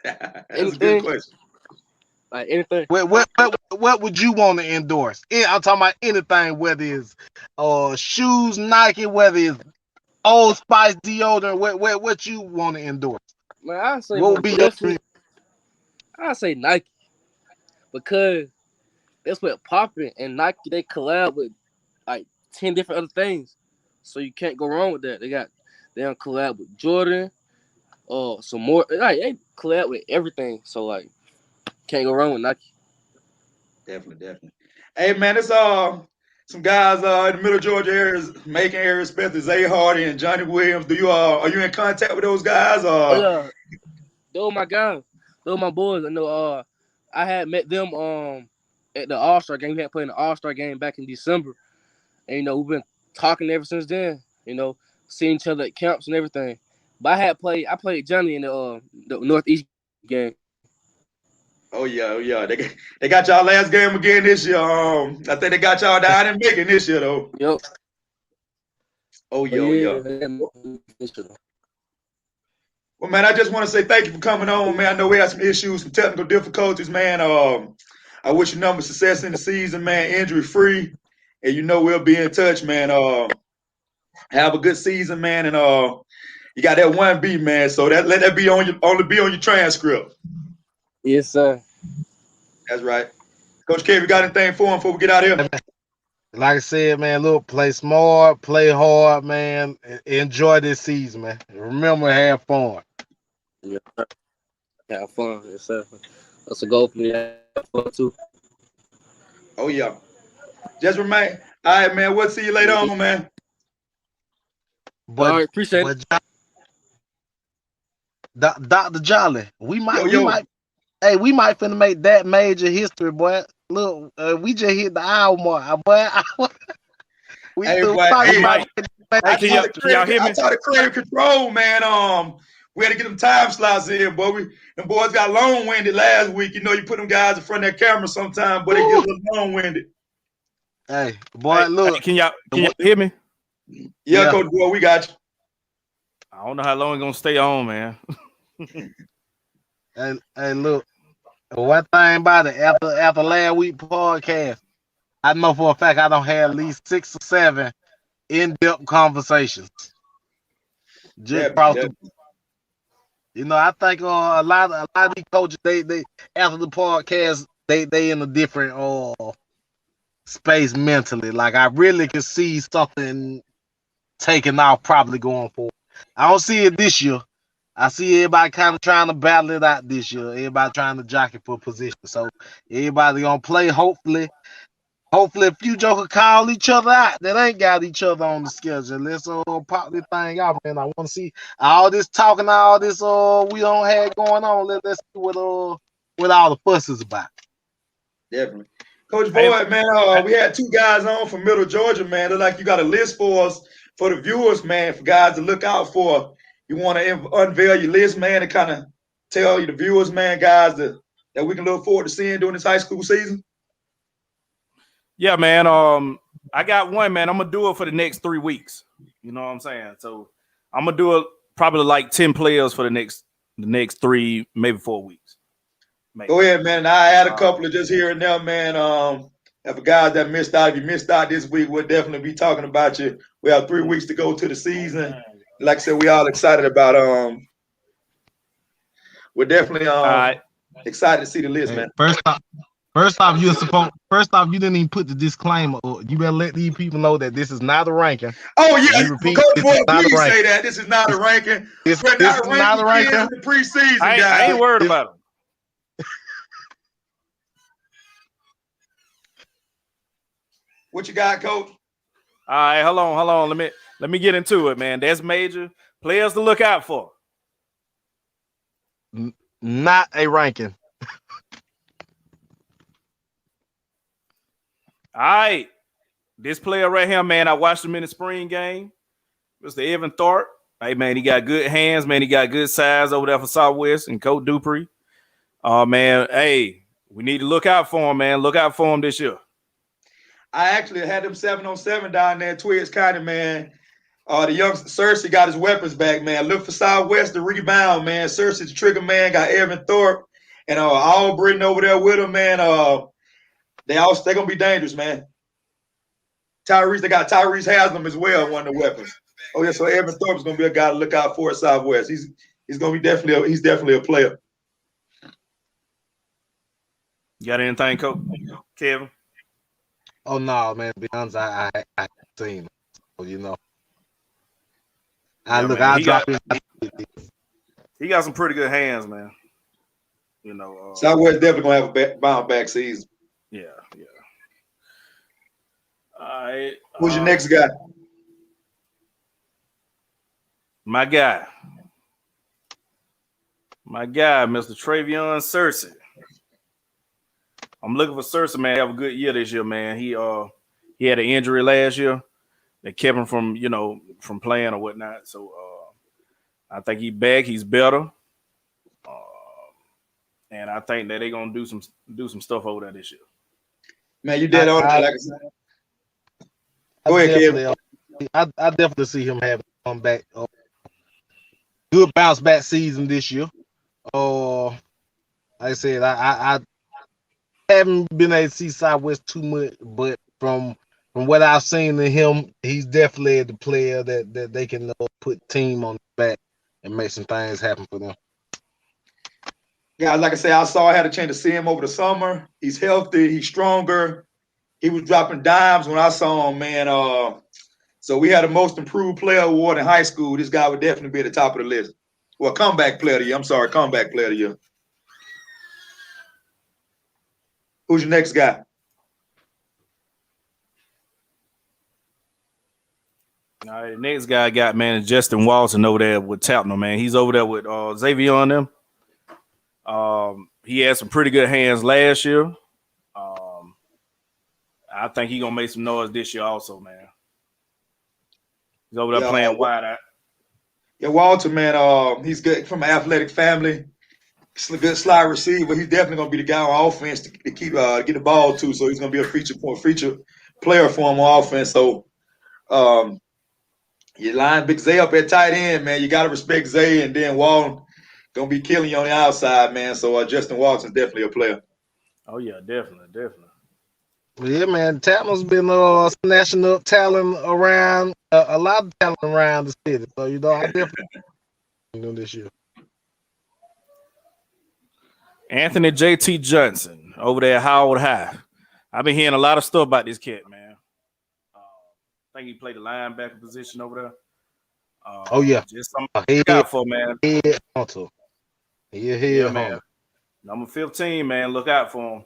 That's a good question. Like anything. What would you want to endorse? I'm talking about anything, whether it's shoes, Nike, whether it's Old Spice deodorant. What you want to endorse? Man, I say what would be your dream? I say Nike, because that's what popping, and Nike they collab with like 10 different other things, so you can't go wrong with that. They don't collab with Jordan, some more. Like they collab with everything, so like can't go wrong with Nike. Definitely. Hey man, it's some guys in the middle of Georgia area, Macon area, especially Zay Hardy and Johnny Williams. Are you in contact with those guys? Yeah, those are my guys. Those are my boys. I know. I had met them at the All-Star game. We had played in the All-Star game back in December, and we've been talking ever since then. Seeing each other at camps and everything. But I played Johnny in the Northeast game. Oh yeah. They got y'all last game again this year. I think they got y'all down in Macon this year though. Yep. Oh yeah. Well, man, I just want to say thank you for coming on, man. I know we had some issues, some technical difficulties, man. I wish you number success in the season, man, injury free, and we'll be in touch, man. Have a good season, man, and you got that 1B, man. So let that be on your transcript. Yes, sir. That's right. Coach K, you got anything for him before we get out of here? Like I said, man, look, play smart, play hard, man. Enjoy this season, man. Remember, have fun. Yeah, have fun. Yes, sir. That's a goal for me. Have fun too. Oh yeah. Just remain. All right, man. We'll see you later on, man. But, all right, appreciate it. Dr. Jolly, we might finna make that major history, boy. Look, we just hit the hour mark, boy. man. I Can y'all hear me? taught the creative control, man. We had to get them time slots in, boy. Them boys got long-winded last week. You know, you put them guys in front of their camera sometimes, but they get a little long-winded. Hey, boy, look. Can y'all hear me? Yeah, Coach Boy, we got you. I don't know how long it's gonna stay on, man. Hey, look. One thing about it, after last week podcast, I know for a fact I don't have at least 6 or 7 in-depth conversations. Just across the, you know, I think a lot of these coaches, they after the podcast, they in a different space mentally. Like I really can see something taking off probably going forward. I don't see it this year. I see everybody kind of trying to battle it out this year. Everybody trying to jockey for position. So everybody gonna play. Hopefully a few jokers call each other out that ain't got each other on the schedule. Let's pop this thing out, man. I want to see all this talking, all this we don't have going on. Let's see what all the fuss is about. Definitely. Coach Boyd, man, we had 2 guys on from Middle Georgia, man. They're like you got a list for us, for the viewers, man, for guys to look out for. You want to unveil your list, man, and kind of tell you the viewers, man, guys, that we can look forward to seeing during this high school season? Yeah, man. I got one, man. I'm gonna do it for the next 3 weeks. You know what I'm saying? So I'm gonna do it probably like 10 players for the next 3, maybe 4 weeks. Maybe. Go ahead, man. I had a couple of just here and there, man. For guys that missed out, if you missed out this week, we'll definitely be talking about you. We have 3 weeks to go to the season. Like I said, we all excited about we're definitely excited to see the list, man. First off, you didn't even put the disclaimer. You better let these people know that this is not a ranking. Oh yeah, Coach Boy, please say that this is not a ranking. This is not a ranking in the preseason, guys. I ain't worried about them. What you got, Coach? All right, hold on. Let me get into it, man. That's major players to look out for. Not a ranking. All right, this player right here, man. I watched him in the spring game. Mr. Evan Thorpe. Hey, man, he got good hands, man. He got good size over there for Southwest and Coach Dupree. Man, hey, we need to look out for him, man. Look out for him this year. I actually had them 7-on-7 down there in Twiggs County, man. The young Cersei got his weapons back, man. Look for Southwest to rebound, man. Cersei, the trigger man, got Evan Thorpe and Albritton over there with him, man. They're gonna be dangerous, man. They got Tyrese Haslam as well, one of the weapons. Oh yeah, so Evan Thorpe's gonna be a guy to look out for at Southwest. He's gonna be definitely a player. You got anything, Coach Kevin? Oh no, man. To be honest, I seen him. So, you know. He got some pretty good hands, man. You know, Southwest definitely gonna have a bounce back season. Yeah. All right. Who's your next guy? My guy, Mr. Travion Cersei. I'm looking for Cersei, man. Have a good year this year, man. He had an injury last year that kept him from playing or whatnot. So I think he's back. He's better, and I think that they're gonna do some stuff over there this year. Man, you dead on that. Like I said. Go ahead, Kevin. I definitely see him having a comeback. Good bounce back season this year. Like I said, I haven't been able to see Southwest too much, but from what I've seen in him, he's definitely the player that they can put team on the back and make some things happen for them. Yeah, like I said, I had a chance to see him over the summer. He's healthy. He's stronger. He was dropping dimes when I saw him, man. So we had a most improved player award in high school. This guy would definitely be at the top of the list. Well, comeback player of the year. I'm sorry, comeback player of the year. Who's your next guy? All right, the next guy I got, man, is Justin Walton over there with Tapner, man. He's over there with Xavier on them. He had some pretty good hands last year. I think he's gonna make some noise this year also, man. He's over there playing wide out. Yeah, Walter, man, he's good from an athletic family. He's a good slide receiver. He's definitely gonna be the guy on offense to keep get the ball to. So he's gonna be a feature player for him on offense. So you line Big Zay up at tight end, man. You gotta respect Zay, and then Walton gonna be killing you on the outside, man. So Justin Walton's definitely a player. Oh yeah, definitely. Yeah, man. Tapman's been snatching up talent around a lot of talent around the city. So I definitely doing this year. Anthony J.T. Johnson over there at Howard High. I've been hearing a lot of stuff about this kid, man. I think he played the linebacker position over there. Oh yeah, just something to look out for, man. Yeah, man. Number 15, man. Look out for him.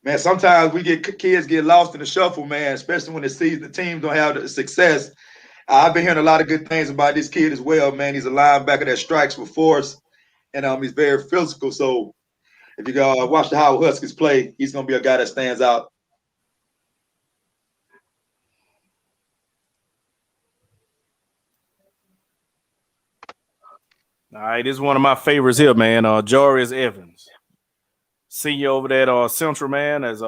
Man, sometimes kids get lost in the shuffle, man, especially when they see the team don't have the success. I've been hearing a lot of good things about this kid as well, man. He's a linebacker that strikes with force, and he's very physical. So if you go watch the Howard Huskies play, he's going to be a guy that stands out. All right, this is one of my favorites here, man. Joris Evans. Senior over there at Central, man, it's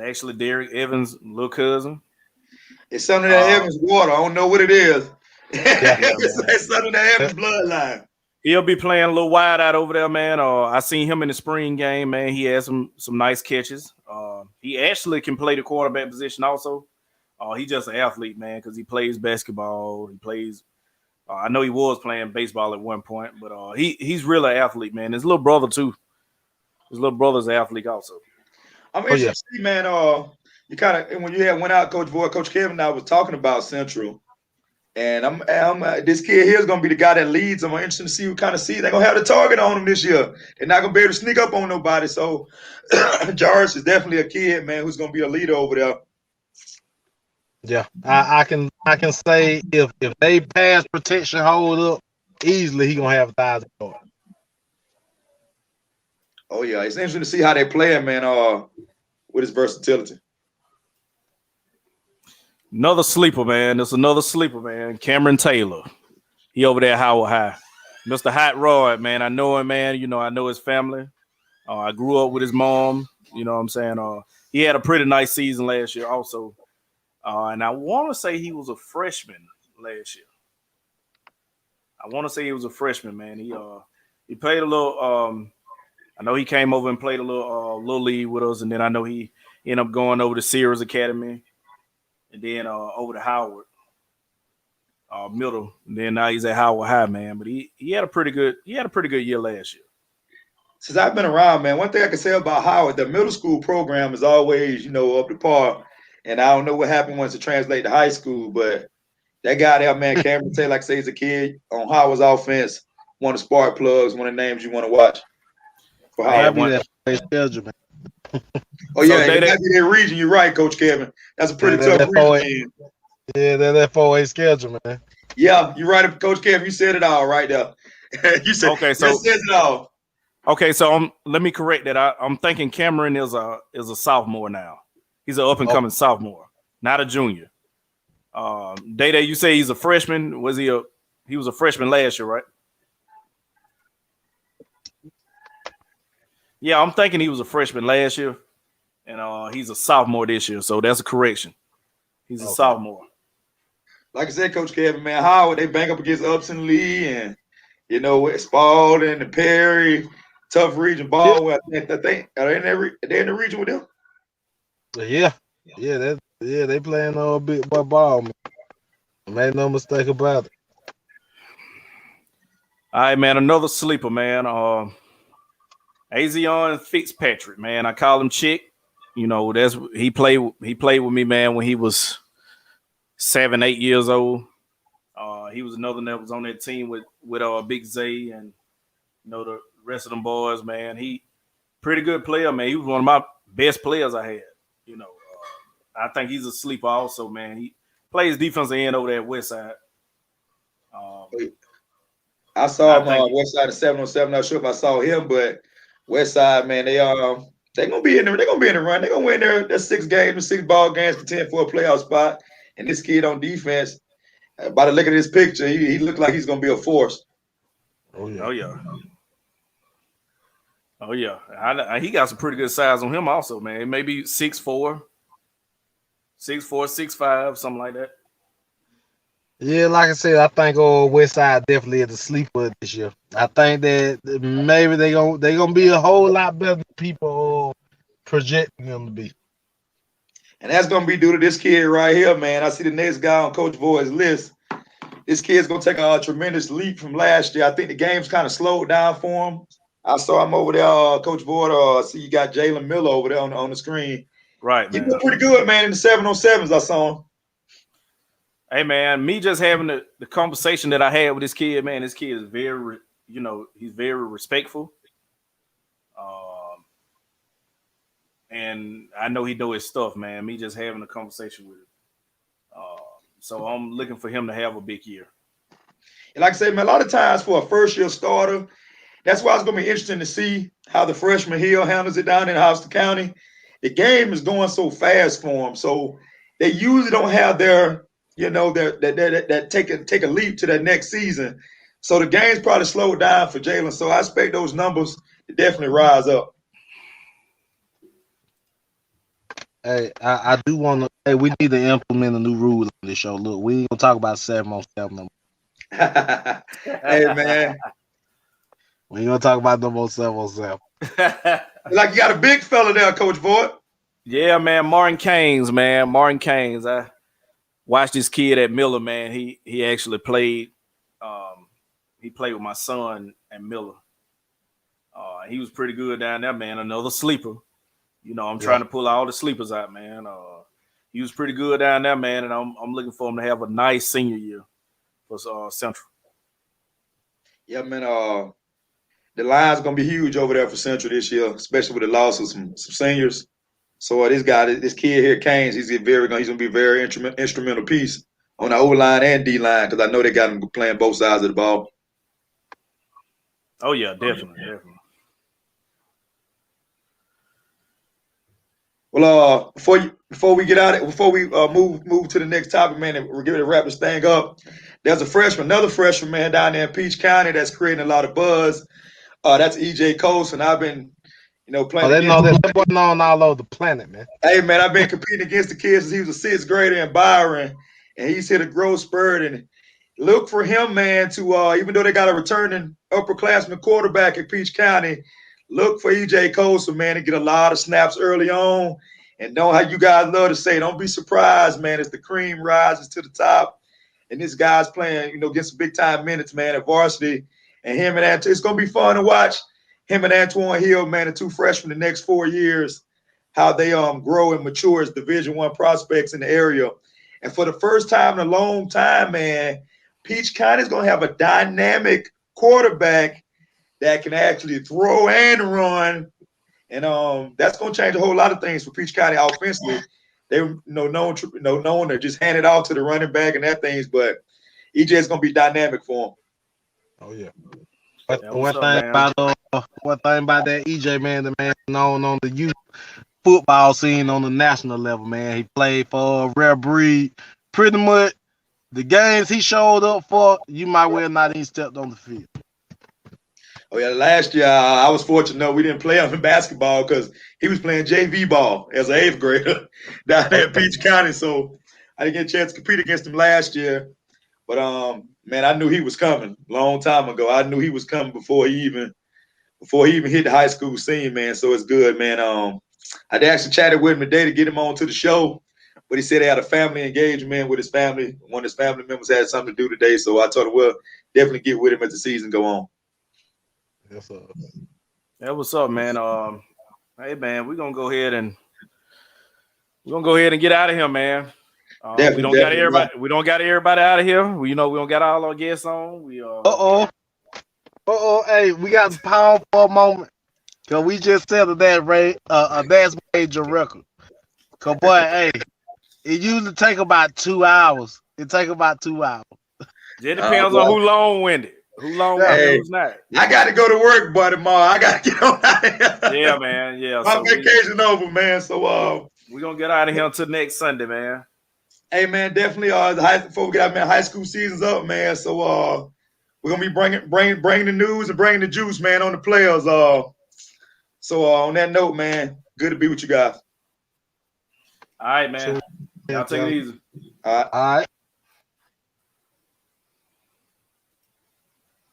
actually Derek Evans' little cousin. It's something that Evans water. I don't know what it is. It's something that Evans bloodline. He'll be playing a little wide out over there, man. I seen him in the spring game, man. He had some nice catches. He actually can play the quarterback position also. He's just an athlete, man, because he plays basketball. He plays. I know he was playing baseball at one point, but he's really an athlete, man. His little brother too. His little brother's an athlete also. I'm interested to see, man. You kind of when you went out, Coach Kevin and I was talking about Central, and I'm this kid here is gonna be the guy that leads. I'm interested to see what kind of seed they're gonna have the target on him this year. They're not gonna be able to sneak up on nobody. So Jarvis is definitely a kid, man, who's gonna be a leader over there. Yeah, I can say if they pass protection hold up easily, he gonna have 1,000 yards. Oh yeah, it's interesting to see how they play him, man. With his versatility. Another sleeper, man. There's another sleeper, man. Cameron Taylor. He over there at Howard High. Mr. Hot Rod, man. I know him, man. I know his family. I grew up with his mom. You know what I'm saying? He had a pretty nice season last year also. And I want to say he was a freshman last year. I want to say he was a freshman, man. He played a little I know he came over and played a little league with us, and then I know he ended up going over to Sears Academy, and then over to Howard Middle, and then now he's at Howard High, man. But he had a pretty good year last year. Since I've been around, man, one thing I can say about Howard, the middle school program is always, up to par. And I don't know what happened once it translate to high school, but that guy there, man, Cameron Taylor, like I say, he's a kid on Howard's offense, one of the spark plugs, one of the names you want to watch. For Howard. Oh, yeah, it might be that region. You're right, Coach Kevin. That's a pretty tough region. Yeah, that 4A schedule, man. Yeah, you're right, Coach Kevin. You said it all right there. You said okay, so you said it all. Okay, so let me correct that. I'm thinking Cameron is a sophomore now. He's an up and coming sophomore, not a junior. Day, you say he's a freshman. He was a freshman last year, right? Yeah, I'm thinking he was a freshman last year, and he's a sophomore this year. So that's a correction. He's a sophomore. Like I said, Coach Kevin, man, Howard, they bang up against Upson Lee and Spalding and Perry, tough region ball. I think are they in the region with them? Yeah, they playing big boy ball, man. Made no mistake about it. All right, man. Another sleeper, man. Azion Fitzpatrick, man. I call him Chick. He played with me, man, when he was 7, 8 years old. He was another that was on that team with Big Zay and the rest of them boys, man. He pretty good player, man. He was one of my best players I had. I think he's a sleeper also, man. He plays defensive end over there at West Side. I saw him on West Side of 707. Not sure if I saw him, but West Side, man, they're gonna be in the run. They're gonna win their 6 games, 6 ball games, contend for a playoff spot. And this kid on defense, by the look at this picture, he looked like he's going to be a force. Oh yeah. Oh yeah. Oh yeah. He got some pretty good size on him also, man. Maybe 6'4", 6'4", 6'5", something like that. Yeah, like I said, I think West Side definitely is the sleeper this year. I think that maybe they gonna be a whole lot better than people projecting them to be. And that's going to be due to this kid right here, man. I see the next guy on Coach Boyd's list. This kid's going to take a tremendous leap from last year. I think the game's kind of slowed down for him. I saw him over there, Coach Boyd. See, you got Jalen Miller over there on the screen. Right, He man. looked pretty good, man, in the 7-on-7s I saw him. Hey man, me just having the conversation that I had with this kid, man. This kid is very, he's very respectful. And I know he know his stuff, man. Me just having a conversation with him. So I'm looking for him to have a big year. And like I said, man, a lot of times for a first-year starter, that's why it's going to be interesting to see how the freshman Hill handles it down in Houston County. The game is going so fast for them, so they usually don't have their, that take a leap to that next season. So the game's probably slowed down for Jalen. So I expect those numbers to definitely rise up. Hey, I do want to. Hey, we need to implement a new rule on this show. Look, we ain't gonna talk about 7-on-7 no more. Hey man, We ain't gonna talk about no more 7-on-7. like you got a big fella there, Coach Boyd. Yeah, man. Martin Keynes, man. Martin Keynes. I watched this kid at Miller, man. He actually played. He played with my son at Miller. He was pretty good down there, man. Another sleeper. I'm trying to pull all the sleepers out, man. He was pretty good down there, man, and I'm looking for him to have a nice senior year for Central. Yeah, man. The line's gonna be huge over there for Central this year, especially with the loss of some seniors. So this kid here, Keynes, he's gonna be a very instrumental piece on the O line and D line because I know they got him playing both sides of the ball. Oh yeah, definitely. Well, before we get out, before we move to the next topic, man, and we're getting to wrap this thing up. There's another freshman, man, down there in Peach County that's creating a lot of buzz. That's EJ Coast, and I've been, playing. They know that boy known all over the planet, man. Hey, man, I've been competing against the kids since he was a sixth grader in Byron, and he's hit a growth spurt. And look for him, man, to even though they got a returning upperclassman quarterback at Peach County, look for EJ Coastal, man, to get a lot of snaps early on. And know how you guys love to say, don't be surprised, man, as the cream rises to the top. And this guy's playing, get some big time minutes, man, at varsity. And him and Antoine, it's gonna be fun to watch him and Antoine Hill, man, the two freshmen the next 4 years, how they grow and mature as Division I prospects in the area. And for the first time in a long time, man, Peach County is gonna have a dynamic quarterback that can actually throw and run. And that's gonna change a whole lot of things for Peach County offensively. They known to just hand it off to the running back and that things, but EJ is gonna be dynamic for him. Oh yeah. One thing about that EJ, man, the man known on the youth football scene on the national level, man. He played for Rare Breed. Pretty much the games he showed up for, you might well not even stepped on the field. Oh yeah, last year I was fortunate enough we didn't play him in basketball because he was playing JV ball as an 8th grader down there in Peach County. So I didn't get a chance to compete against him last year. But man, I knew he was coming a long time ago. I knew he was coming before he even hit the high school scene, man. So it's good, man. I actually chatted with him today to get him on to the show, but he said he had a family engagement with his family. One of his family members had something to do today, so I told him, well, definitely get with him as the season go on. Yes, sir. Yeah, what's up, man? Hey, man, we're gonna go ahead and get out of here, man. We don't got everybody. We don't got everybody out of here. We don't got all our guests on. Hey, we got to pause for a moment because we just settled that that's major record. Cause boy, hey, it usually take about 2 hours. It take about 2 hours. It depends on who long-winded. Who's not. I got to go to work, buddy, tomorrow. I got to get on out of here. Yeah, man. Yeah. My vacation over, man. So we're gonna get out of here until next Sunday, man. Hey man, definitely. Before we get out, man, high school season's up, man. So we're gonna be bringing the news and bringing the juice, man, on the players. So on that note, man, good to be with you guys. All right, man. Y'all take it easy. All right. All right.